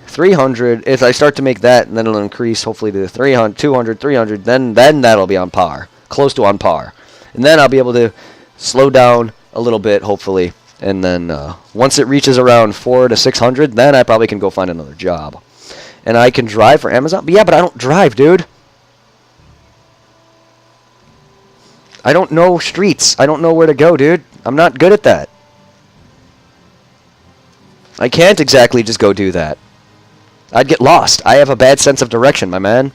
A: 300, if I start to make that, and then it'll increase hopefully to 300, 200, 300, then that'll be on par, close to on par, and then I'll be able to slow down a little bit hopefully, and then once it reaches around 400 to 600, then I probably can go find another job, and I can drive for Amazon. But yeah, but I don't drive, dude. I don't know streets. I don't know where to go, dude. I'm not good at that. I can't exactly just go do that. I'd get lost. I have a bad sense of direction, my man.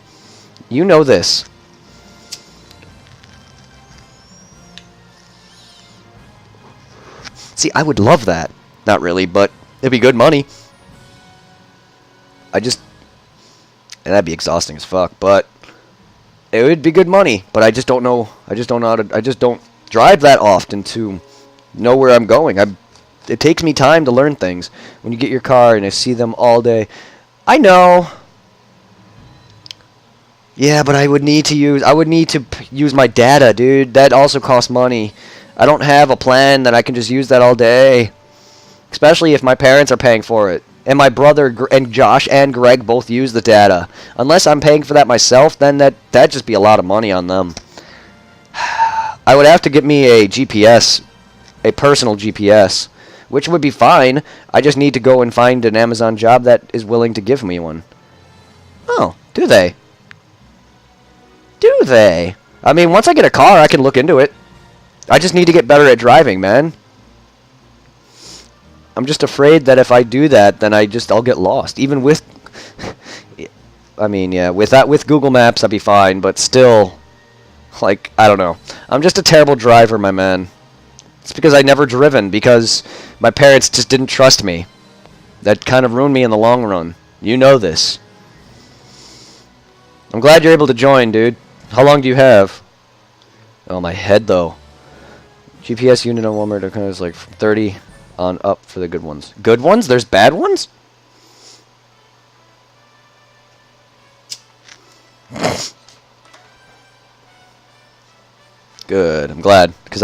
A: You know this. See, I would love that. Not really, but it'd be good money. And that'd be exhausting as fuck, but it would be good money. But I just don't know. I just don't drive that often to know where I'm going. It takes me time to learn things. When you get your car and I see them all day, I know. Yeah, but I would need to use my data, dude. That also costs money. I don't have a plan that I can just use that all day, especially if my parents are paying for it. And my brother and Josh and Greg both use the data. Unless I'm paying for that myself, then that'd just be a lot of money on them. I would have to get me a GPS, a personal GPS, which would be fine. I just need to go and find an Amazon job that is willing to give me one. Oh, do they? Do they? I mean, once I get a car, I can look into it. I just need to get better at driving, man. I'm just afraid that if I do that, then I'll get lost. Even with, I mean, yeah, with Google Maps, I'd be fine, but still, like, I don't know. I'm just a terrible driver, my man. It's because I never driven, because my parents just didn't trust me. That kind of ruined me in the long run. You know this. I'm glad you're able to join, dude. How long do you have? Oh, my head, though. GPS unit on Walmart is like 30 on up for the good ones. Good ones? There's bad ones? Good. I'm glad, because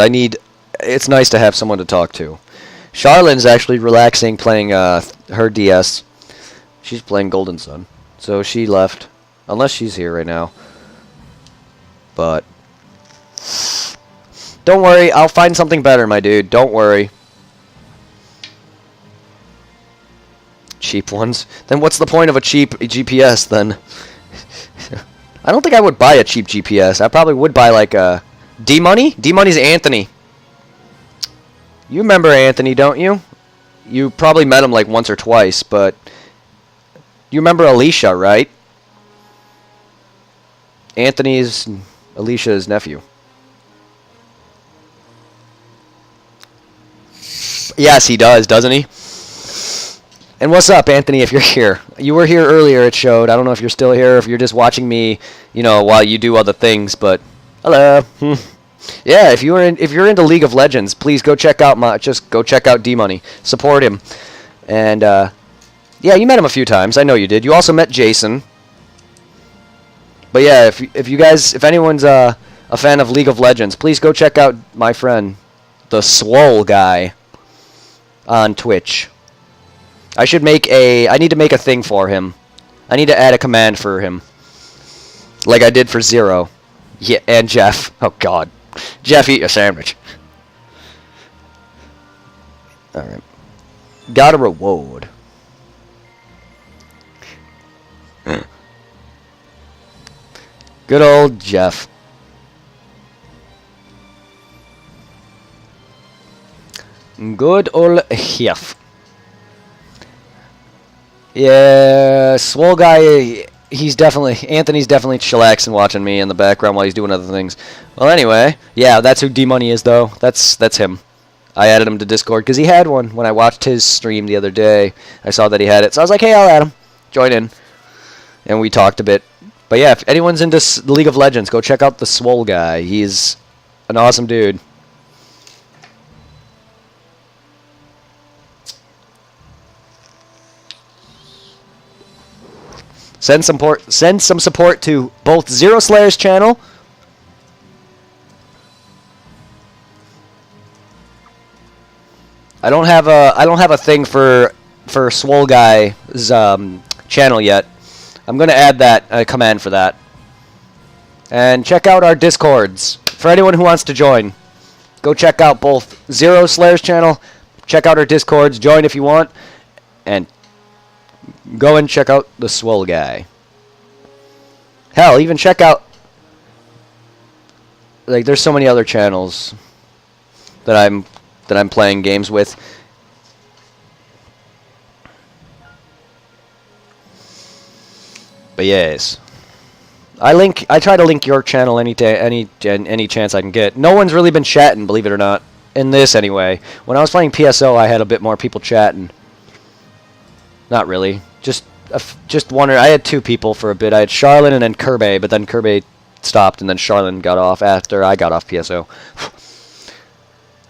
A: it's nice to have someone to talk to. Charlotte actually relaxing playing her DS. She's playing Golden Sun. So she left. Unless she's here right now. But don't worry, I'll find something better, my dude. Don't worry. Cheap ones? Then what's the point of a cheap GPS then? I don't think I would buy a cheap GPS. I probably would buy like a D-Money? D-Money's Anthony. You remember Anthony, don't you? You probably met him like once or twice, but you remember Alicia, right? Anthony's Alicia's nephew. Yes, he does, doesn't he? And what's up, Anthony, if you're here? You were here earlier, it showed. I don't know if you're still here, if you're just watching me, you know, while you do other things, but hello. Yeah, if you're into League of Legends, please go check out D-Money. Support him. And yeah, you met him a few times. I know you did. You also met Jason. But yeah, if anyone's a fan of League of Legends, please go check out my friend, the Swole guy, on Twitch. I need to make a thing for him. I need to add a command for him, like I did for Zero. Yeah, and Jeff. Oh God, Jeff, eat a sandwich. All right, got a reward. Good old Jeff. Good old Jeff. Yeah, Swole guy, Anthony's definitely chillaxing watching me in the background while he's doing other things. Well, anyway, yeah, that's who D-Money is, though. That's him.
B: I added him to Discord because he had one. When I watched his stream the other day, I saw that he had it. So I was like, hey, I'll add him. Join in. And we talked a bit. But yeah, if anyone's into League of Legends, go check out the Swole guy. He's an awesome dude. Send some support to both Zero Slayer's channel. I don't have a thing for Swole Guy's channel yet. I'm gonna add that command for that. And check out our Discords for anyone who wants to join. Go check out both Zero Slayer's channel. Check out our Discords. Join if you want, and go and check out the Swole Guy. Hell, even check out, like, there's so many other channels that I'm playing games with. But yes, I try to link your channel any chance I can get. No one's really been chatting, believe it or not, in this anyway. When I was playing PSO, I had a bit more people chatting. Not really. Just one. I had two people for a bit. I had Charlene and then Kirby, but then Kirby stopped, and then Charlene got off after I got off PSO.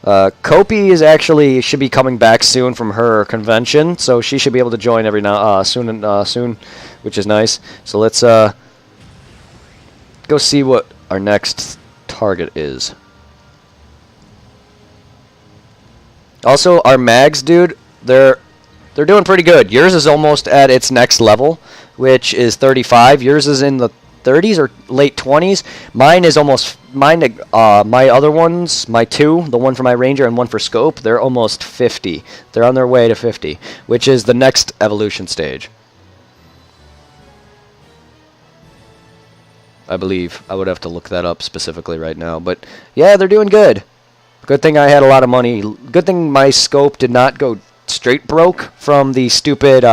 B: Kopi should be coming back soon from her convention, so she should be able to join every now soon, which is nice. So let's go see what our next target is. Also, our mags, dude, they're doing pretty good. Yours is almost at its next level, which is 35. Yours is in the 30s or late 20s. Mine is almost my other ones, my two, the one for my Ranger and one for Scope, they're almost 50. They're on their way to 50, which is the next evolution stage. I believe. I would have to look that up specifically right now, but yeah, they're doing good. Good thing I had a lot of money. Good thing my Scope did not go straight broke from the stupid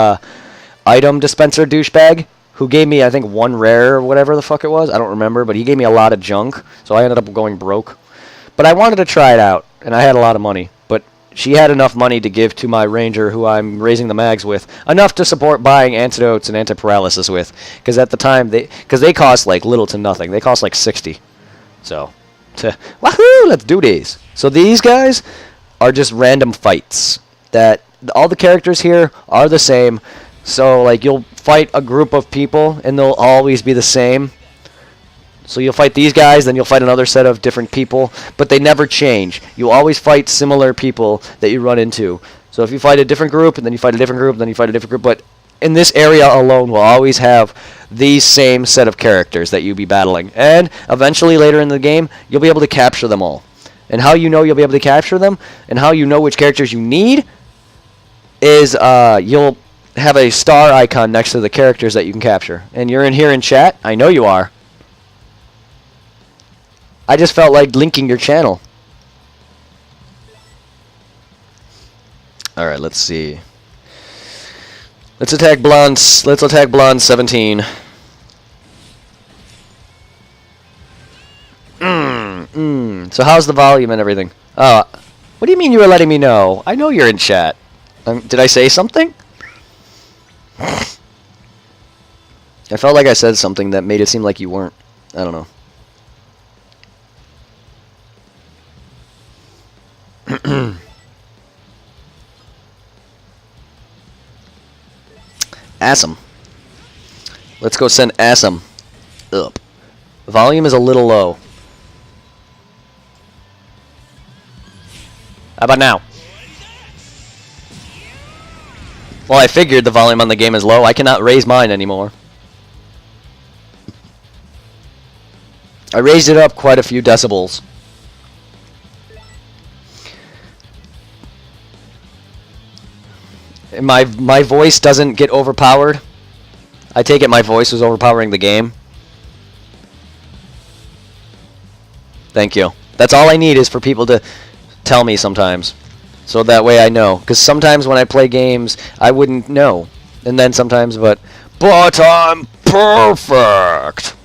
B: item dispenser douchebag who gave me, I think, one rare or whatever the fuck it was. I don't remember, but he gave me a lot of junk, so I ended up going broke. But I wanted to try it out, and I had a lot of money. But she had enough money to give to my Ranger, who I'm raising the mags with, enough to support buying antidotes and anti-paralysis with. Because at the time, they cost like little to nothing. They cost like 60. So, wahoo, let's do these. So these guys are just random fights. That all the characters here are the same. So, like, you'll fight a group of people, and they'll always be the same. So you'll fight these guys, then you'll fight another set of different people, but they never change. You always fight similar people that you run into. So if you fight a different group, and then you fight a different group, and then you fight a different group, but in this area alone, we'll always have these same set of characters that you'll be battling. And eventually, later in the game, you'll be able to capture them all. And how you know you'll be able to capture them, and how you know which characters you need, is you'll have a star icon next to the characters that you can capture. And you're in here in chat. I know you are. I just felt like linking your channel. Alright, let's see. Let's attack Blonde 17. So how's the volume and everything? What do you mean you were letting me know? I know you're in chat. Did I say something? I felt like I said something that made it seem like you weren't. I don't know. Assam. Let's go send Assam up. Volume is a little low. How about now? Well, I figured the volume on the game is low. I cannot raise mine anymore. I raised it up quite a few decibels. And my voice doesn't get overpowered. I take it my voice was overpowering the game. Thank you. That's all I need is for people to tell me sometimes. So that way I know. Because sometimes when I play games, I wouldn't know. And then sometimes, but I'm perfect.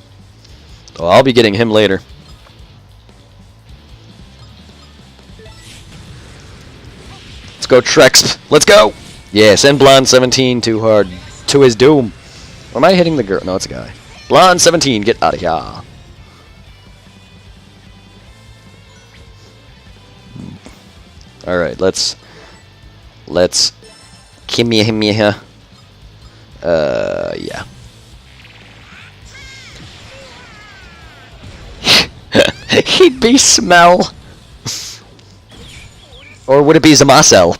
B: Oh, I'll be getting him later. Let's go, Trex. Let's go. Yeah, send Blonde 17 too hard to his doom. Or am I hitting the girl? No, it's a guy. Blonde 17, get out of here. All right, let's Kimmy. Yeah. He'd be Smell. Or would it be Zamasu?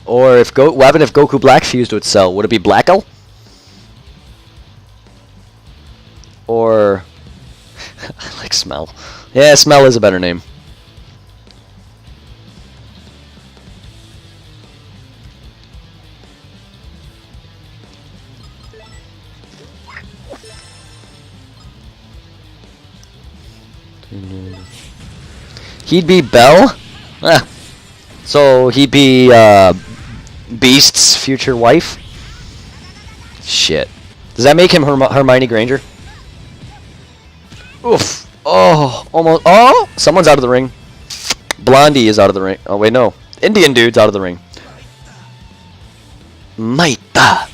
B: Or if what happened if Goku Black fused with Cell? Would it be Blackle? Or I like Smell. Yeah, Smell is a better name. He'd be Bell? Ah. So he'd be Beast's future wife? Shit. Does that make him Hermione Granger? Oof. Oh, almost. Oh, someone's out of the ring. Blondie is out of the ring. Oh, wait, no. Indian dude's out of the ring. Maita.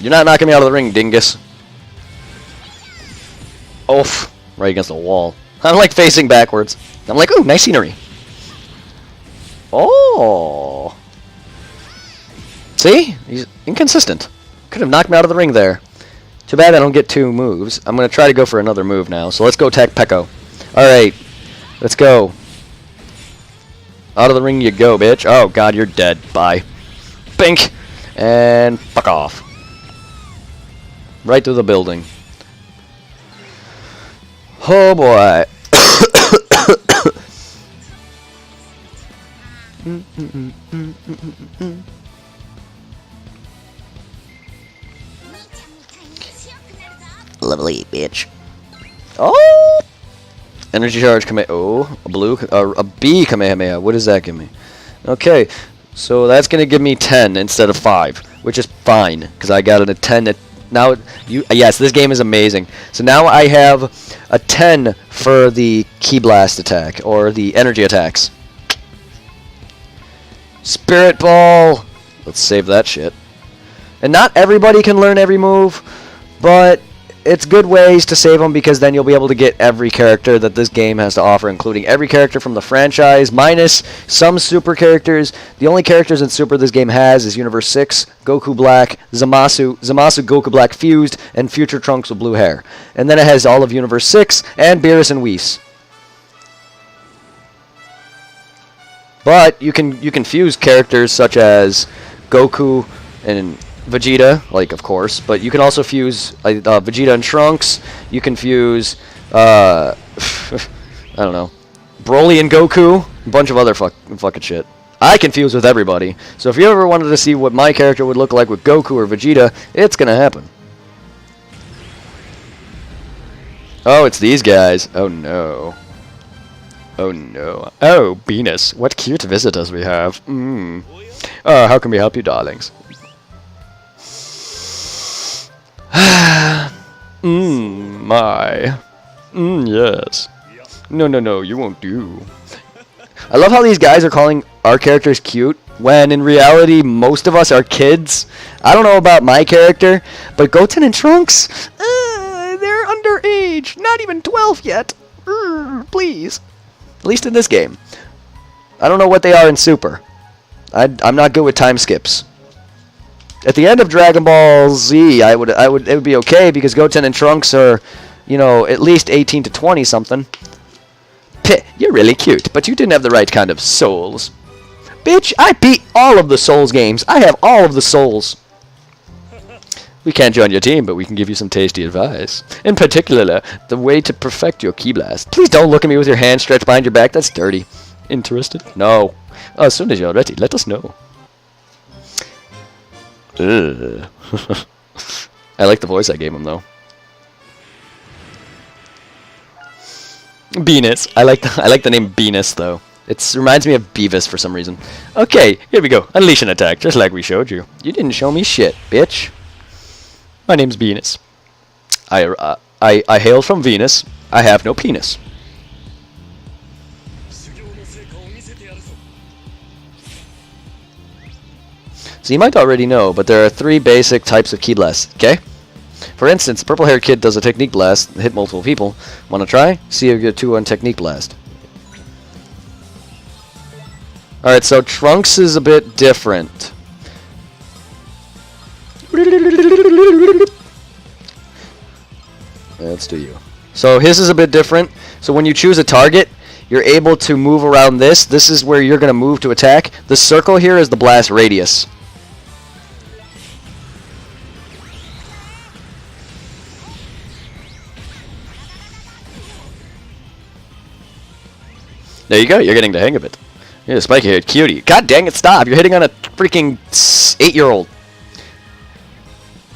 B: You're not knocking me out of the ring, dingus. Oof. Right against the wall. I'm like facing backwards. I'm like, ooh, nice scenery. Oh. See? He's inconsistent. Could have knocked me out of the ring there. Too bad I don't get 2 moves. I'm going to try to go for another move now. So let's go attack Pekko. Alright. Let's go. Out of the ring you go, bitch. Oh, God, you're dead. Bye. Bink. And fuck off. Right through the building. Oh, boy. Lovely, bitch. Oh! Energy charge Kamehameha. Oh, a blue, a B Kamehameha. What does that give me? Okay, so that's gonna give me 10 instead of 5, which is fine because I got a 10. Now, yes, this game is amazing. So now I have a 10 for the Ki Blast attack or the energy attacks. Spirit Ball. Let's save that shit. And not everybody can learn every move, but it's good ways to save them because then you'll be able to get every character that this game has to offer, including every character from the franchise, minus some Super characters. The only characters in Super this game has is Universe 6, Goku Black, Zamasu, Goku Black fused, and Future Trunks with blue hair. And then it has all of Universe 6 and Beerus and Whis. But you can fuse characters such as Goku and Vegeta, like, of course, but you can also fuse Vegeta and Trunks. You can fuse, I don't know, Broly and Goku, a bunch of other fucking shit. I can fuse with everybody, so if you ever wanted to see what my character would look like with Goku or Vegeta, it's gonna happen. Oh, it's these guys. Oh no. Oh no. Oh, Venus, what cute visitors we have. How can we help you, darlings? My. Yes. No, you won't do. I love how these guys are calling our characters cute, when in reality, most of us are kids. I don't know about my character, but Goten and Trunks, they're underage. Not even 12 yet. Please. At least in this game. I don't know what they are in Super. I'm not good with time skips. At the end of Dragon Ball Z, it would be okay because Goten and Trunks are, you know, at least 18 to 20 something. Pit, you're really cute, but you didn't have the right kind of souls. Bitch, I beat all of the Souls games. I have all of the souls. We can't join your team, but we can give you some tasty advice. In particular, the way to perfect your Ki Blast. Please don't look at me with your hand stretched behind your back. That's dirty. Interested? No. As soon as you're ready, let us know. I like the voice I gave him, though. Venus. I like the name Venus, though. It reminds me of Beavis for some reason. Okay, here we go. Unleash an attack, just like we showed you. You didn't show me shit, bitch. My name's Venus. I hail from Venus. I have no penis. So you might already know, but there are 3 basic types of ki blasts, okay? For instance, a purple-haired kid does a technique blast, hit multiple people. Wanna try? See if you get 2 on technique blast. Alright, so Trunks is a bit different. Let's do you. So his is a bit different. So when you choose a target, you're able to move around this. This is where you're going to move to attack. The circle here is the blast radius. There you go. You're getting the hang of it. You're a spiky-haired cutie. God dang it, stop. You're hitting on a freaking 8-year-old.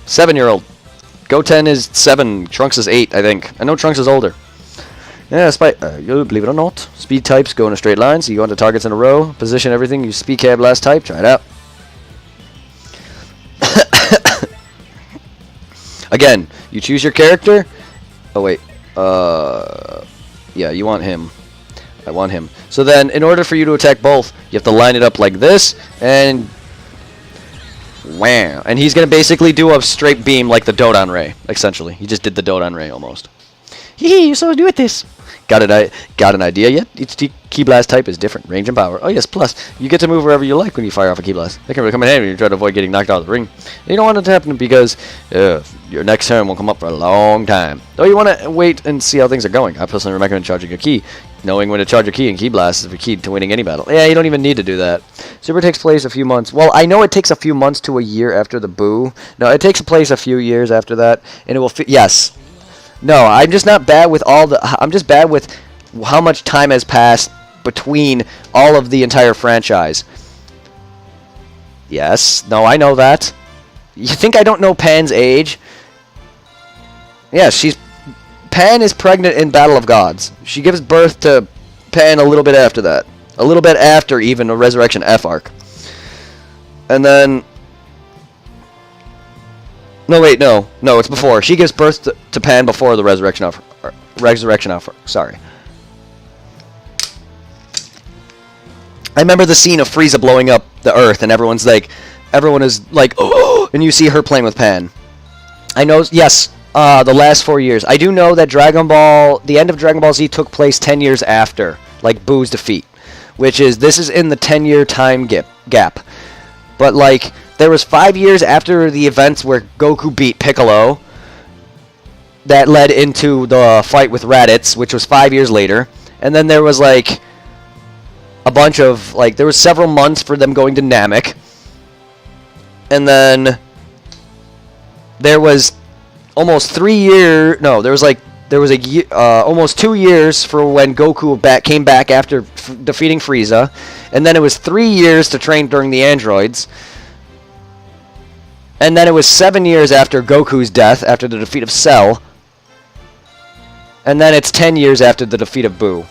B: 7-year-old. Goten is 7. Trunks is 8, I think. I know Trunks is older. Yeah, you'll believe it or not. Speed types go in a straight line, so you go into targets in a row. Position everything. Use speed cab blast type. Try it out. Again, you choose your character. Oh, wait. Yeah, you want him. I want him. So then, in order for you to attack both, you have to line it up like this, and wow. And he's going to basically do a straight beam like the Dodon Ray, essentially. He just did the Dodon Ray almost. Hee, you're so good at this. Got an idea yet? Each Ki Blast type is different. Range and power. Oh yes, plus, you get to move wherever you like when you fire off a Ki Blast. That can really come in handy when you try to avoid getting knocked out of the ring. You don't want it to happen because your next turn won't come up for a long time. Though you want to wait and see how things are going. I personally recommend charging a Ki. Knowing when to charge your Ki and Ki Blast is the key to winning any battle. Yeah, you don't even need to do that. Super takes place a few months. Well, I know it takes a few months to a year after the Boo. No, it takes place a few years after that, and it will. Yes. No, I'm just not bad with all the. I'm just bad with how much time has passed between all of the entire franchise. Yes. No, I know that. You think I don't know Pan's age? Yeah, Pan is pregnant in Battle of Gods. She gives birth to Pan a little bit after that. A little bit after even the Resurrection F arc. And then... No, wait, no. No, it's before. She gives birth to Pan before the Resurrection F arc. Sorry. I remember the scene of Frieza blowing up the Earth, and everyone is like, oh, and you see her playing with Pan. I know, yes, the last 4 years. I do know that the end of Dragon Ball Z took place 10 years after, like, Boo's defeat. This is in the 10-year time gap. But, like, there was 5 years after the events where Goku beat Piccolo that led into the fight with Raditz, which was 5 years later. And then there was, like, a bunch of, like, there was several months for them going to Namek. And then there was almost 3 years, no, there was a year, almost 2 years for when Goku came back after defeating Frieza. And then it was 3 years to train during the androids. And then it was 7 years after Goku's death, after the defeat of Cell. And then it's 10 years after the defeat of Boo.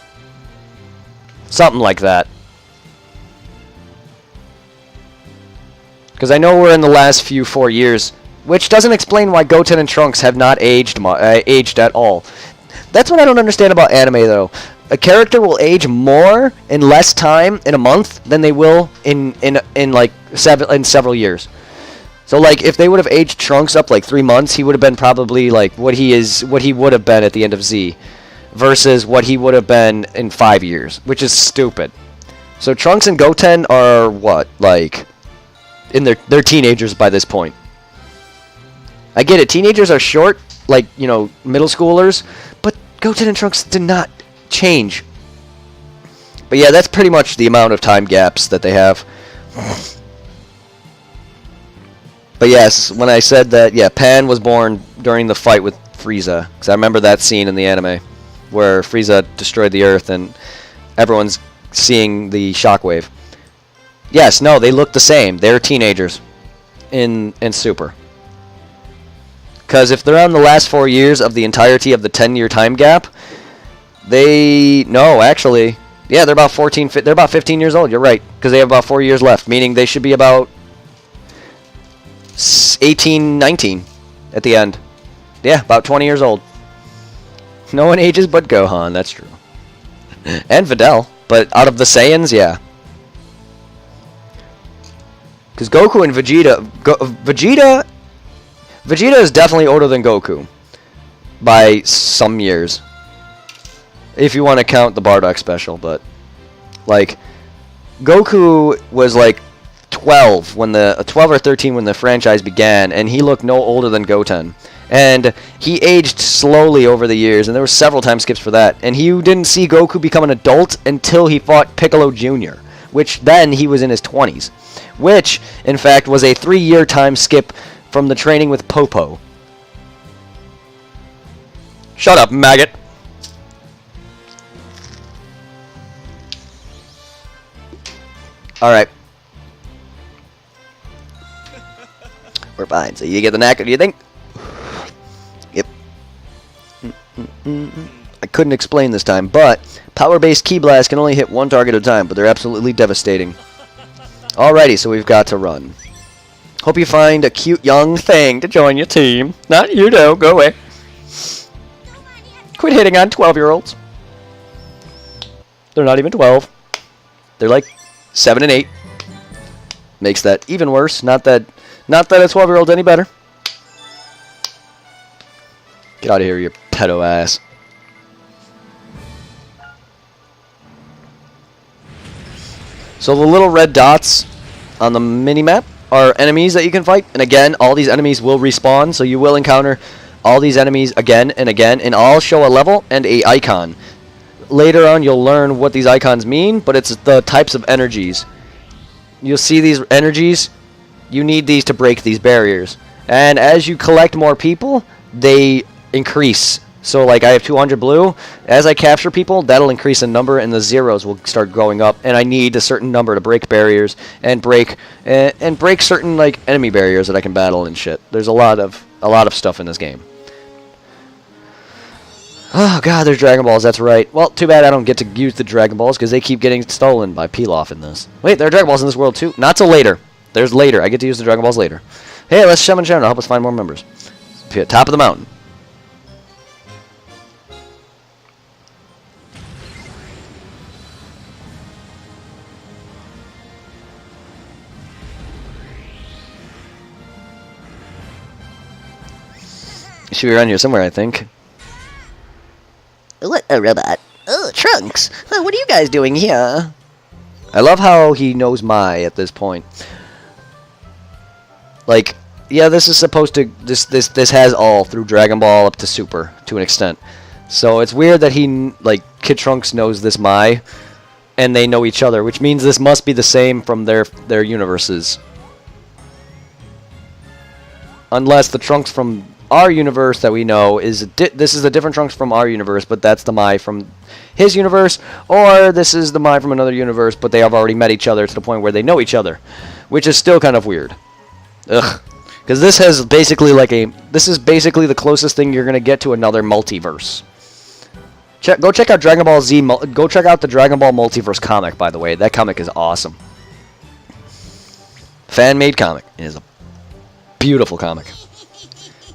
B: Something like that. Because I know we're in the last 4 years, which doesn't explain why Goten and Trunks have not aged at all. That's what I don't understand about anime, though. A character will age more in less time, in a month, than they will in several years. So, like, if they would have aged Trunks up, like, 3 months, he would have been probably, like, what he would have been at the end of Z, versus what he would have been in 5 years, which is stupid. So Trunks and Goten are, what, like, they're teenagers by this point. I get it, teenagers are short, like, you know, middle schoolers, but Goten and Trunks did not change. But yeah, that's pretty much the amount of time gaps that they have. But yes, when I said that, yeah, Pan was born during the fight with Frieza. Because I remember that scene in the anime where Frieza destroyed the Earth and everyone's seeing the shockwave. Yes, no, they look the same. They're teenagers in Super. Because if they're on the last 4 years of the entirety of the 10-year time gap, actually, yeah, they're about 15 years old. You're right, because they have about 4 years left, meaning they should be about 18, 19 at the end. Yeah, about 20 years old. No one ages but Gohan, that's true. And Videl, but out of the Saiyans, yeah. Because Goku and Vegeta... Vegeta is definitely older than Goku. By some years. If you want to count the Bardock special, but... Like... Goku was like 12 when the 12 or 13 when the franchise began, and he looked no older than Goten. And he aged slowly over the years, and there were several time skips for that. And you didn't see Goku become an adult until he fought Piccolo Jr., which then he was in his 20s. Which, in fact, was a 3-year time skip from the training with Popo. Shut up, maggot! Alright. We're fine. So you get the knack, do you think? Yep. I couldn't explain this time, but power-based Ki Blast can only hit one target at a time, but they're absolutely devastating. Alrighty, so we've got to run. Hope you find a cute young thing to join your team. Not you, though. Go away. Quit hitting on 12-year-olds. They're not even 12. They're like 7 and 8. Makes that even worse. Not that a 12-year-old's any better. Get out of here, you pedo ass. So the little red dots on the mini-map are enemies that you can fight. And again, all these enemies will respawn, so you will encounter all these enemies again and again, and all show a level and a icon. Later on, you'll learn what these icons mean, but it's the types of energies. You'll see these energies. You need these to break these barriers. And as you collect more people, they increase. So, like, I have 200 blue. As I capture people, that'll increase in number, and the zeros will start going up. And I need a certain number to break barriers and break certain like enemy barriers that I can battle and shit. There's a lot of stuff in this game. Oh god, there's Dragon Balls. That's right. Well, too bad I don't get to use the Dragon Balls because they keep getting stolen by Pilaf in this. Wait, there are Dragon Balls in this world too. Not till later. There's later. I get to use the Dragon Balls later. Hey, let's summon Sharon to help us find more members. Top of the mountain. It should be around here somewhere, I think. What a robot. Oh, Trunks. What are you guys doing here? I love how he knows Mai at this point. Like, yeah, this is supposed to... This has all through Dragon Ball up to Super, to an extent. So it's weird that he, like, Kid Trunks knows this Mai, and they know each other, which means this must be the same from their universes. Unless the Trunks from our universe that we know is this is the different Trunks from our universe, but that's the Mai from his universe, or this is the Mai from another universe, but they have already met each other to the point where they know each other, which is still kind of weird. Ugh, because this is basically the closest thing you're gonna get to another multiverse. Go check out Dragon Ball Z. Go check out the Dragon Ball Multiverse comic, by the way. That comic is awesome. Fan-made comic. It is a beautiful comic.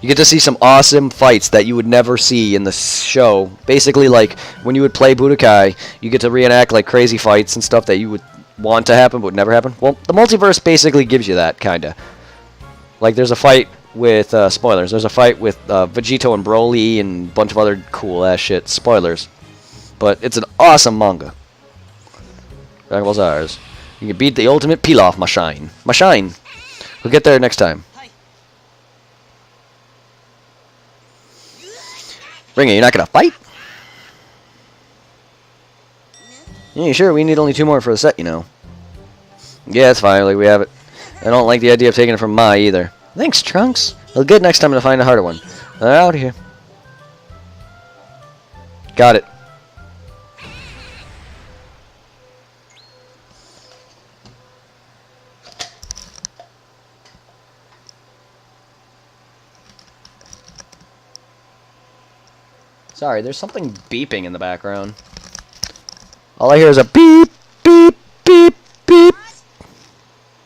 B: You get to see some awesome fights that you would never see in the show. Basically, like, when you would play Budokai, you get to reenact, like, crazy fights and stuff that you would want to happen but would never happen. Well, the multiverse basically gives you that, kinda. Like, there's a fight with, spoilers, there's a fight with Vegito and Broly and a bunch of other cool-ass shit. Spoilers. But it's an awesome manga. Dragon Ball Zars. You can beat the ultimate Pilaf, Mashine. Mashine! We'll get there next time. Ringa, you're not gonna fight? Yeah, sure, we need only 2 more for the set, you know. Yeah, it's fine, like, we have it. I don't like the idea of taking it from Mai either. Thanks, Trunks. It'll get next time to find a harder one. Out of here. Got it. Sorry, there's something beeping in the background. All I hear is a beep, beep, beep, beep.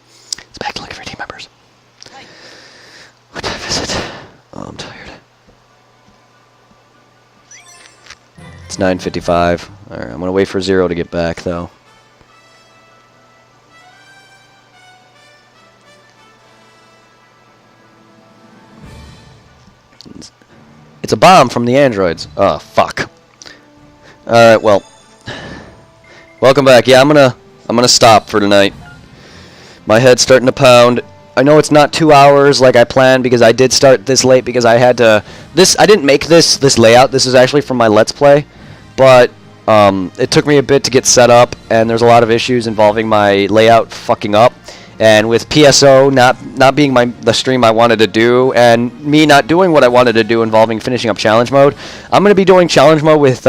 B: It's back to looking for team members. What time is it? Oh, I'm tired. It's 9:55. All right, I'm gonna wait for Zero to get back though. It's a bomb from the androids. Oh fuck. All right, well, welcome back. Yeah, I'm gonna stop for tonight. My head's starting to pound. I know it's not 2 hours like I planned because I did start this late because I had to. I didn't make this layout. This is actually from my Let's Play, but it took me a bit to get set up, and there's a lot of issues involving my layout fucking up. And with PSO not being the stream I wanted to do, and me not doing what I wanted to do involving finishing up challenge mode, I'm going to be doing challenge mode with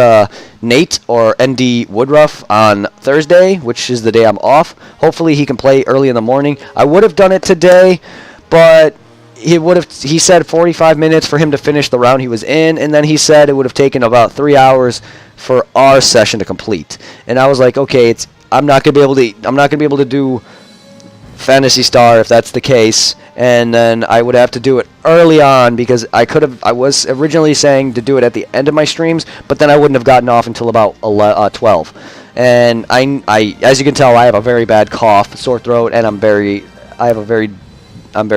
B: Nate or ND Woodruff on Thursday, which is the day I'm off. Hopefully he can play early in the morning. I would have done it today, but he said 45 minutes for him to finish the round he was in, and then he said it would have taken about 3 hours for our session to complete. And I was like, okay, I'm not going to be able to do Phantasy Star if that's the case, and then I would have to do it early on because I was originally saying to do it at the end of my streams, but then I wouldn't have gotten off until about 12. And I as you can tell, I have a very bad cough, sore throat, and I'm very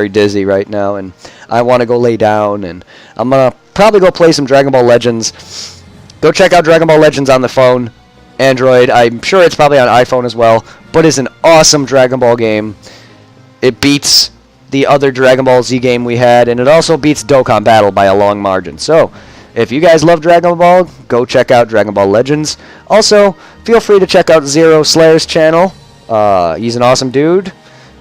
B: dizzy right now, and I want to go lay down, and I'm gonna probably go play some Dragon Ball Legends. Go check out Dragon Ball Legends on the phone, Android. I'm sure it's probably on iPhone as well, but it's an awesome Dragon Ball game. It beats the other Dragon Ball Z game we had, and it also beats Dokkan Battle by a long margin. So, if you guys love Dragon Ball, go check out Dragon Ball Legends. Also, feel free to check out Zero Slayer's channel. He's an awesome dude.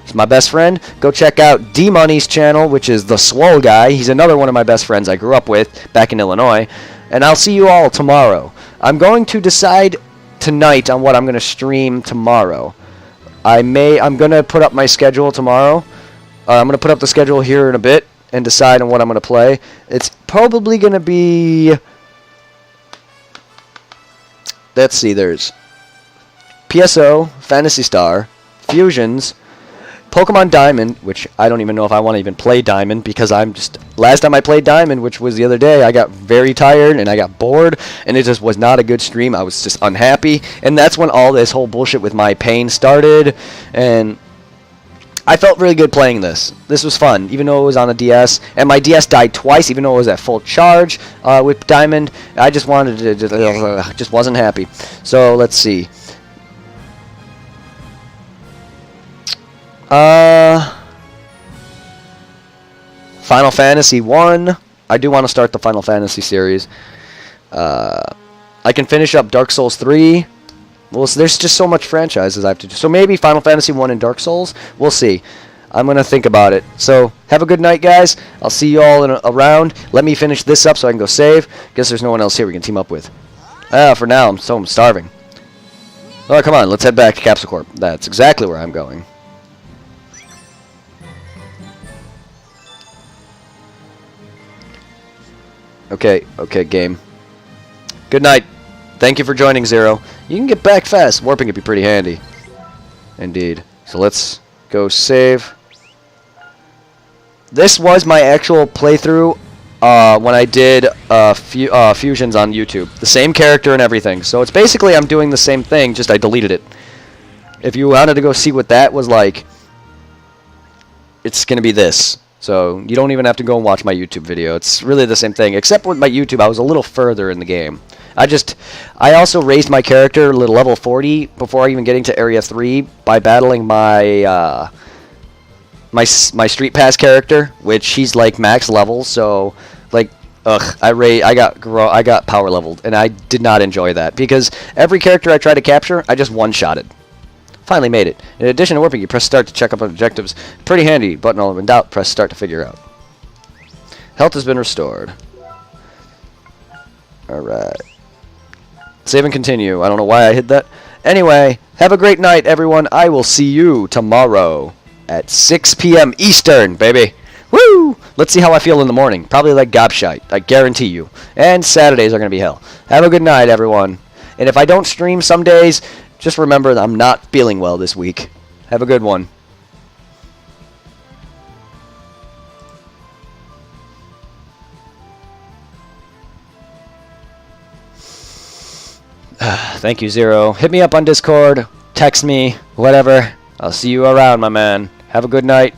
B: He's my best friend. Go check out D-Money's channel, which is the Swole Guy. He's another one of my best friends I grew up with back in Illinois. And I'll see you all tomorrow. I'm going to decide tonight on what I'm going to stream tomorrow. I'm going to put up my schedule tomorrow. I'm going to put up the schedule here in a bit and decide on what I'm going to play. It's probably going to be... Let's see, there's PSO, Phantasy Star, Fusions, Pokemon Diamond, which I don't even know if I want to even play Diamond because last time I played Diamond, which was the other day, I got very tired and I got bored and it just was not a good stream. I was just unhappy, and that's when all this whole bullshit with my pain started, and I felt really good playing this. This was fun, even though it was on a DS, and my DS died twice, even though it was at full charge with Diamond. I just wanted to, just wasn't happy. So let's see. Final Fantasy 1. I do want to start the Final Fantasy series. I can finish up Dark Souls 3. Well, there's just so much franchises I have to do. So maybe Final Fantasy 1 and Dark Souls. We'll see. I'm going to think about it. So have a good night, guys. I'll see you all in a round. Let me finish this up so I can go save. Guess there's no one else here we can team up with. For now, I'm starving. Alright, come on. Let's head back to Capsule Corp. That's exactly where I'm going. Okay, game. Good night. Thank you for joining, Zero. You can get back fast. Warping would be pretty handy. Indeed. So let's go save. This was my actual playthrough when I did Fusions on YouTube. The same character and everything. So it's basically I'm doing the same thing, just I deleted it. If you wanted to go see what that was like, it's going to be this. So you don't even have to go and watch my YouTube video. It's really the same thing, except with my YouTube, I was a little further in the game. I also raised my character to level 40 before even getting to Area 3 by battling my my Street Pass character, which he's like max level. So like, I got power leveled, and I did not enjoy that because every character I tried to capture, I just one-shotted. Finally made it. In addition to warping, you press start to check up on objectives. Pretty handy, but all in doubt, press start to figure out. Health has been restored. Alright. Save and continue. I don't know why I hit that. Anyway, have a great night, everyone. I will see you tomorrow at 6 p.m. Eastern, baby. Woo! Let's see how I feel in the morning. Probably like gobshite. I guarantee you. And Saturdays are going to be hell. Have a good night, everyone. And if I don't stream some days, just remember that I'm not feeling well this week. Have a good one.
A: Thank you, Zero. Hit me up on Discord, text me, whatever. I'll see you around, my man. Have a good night.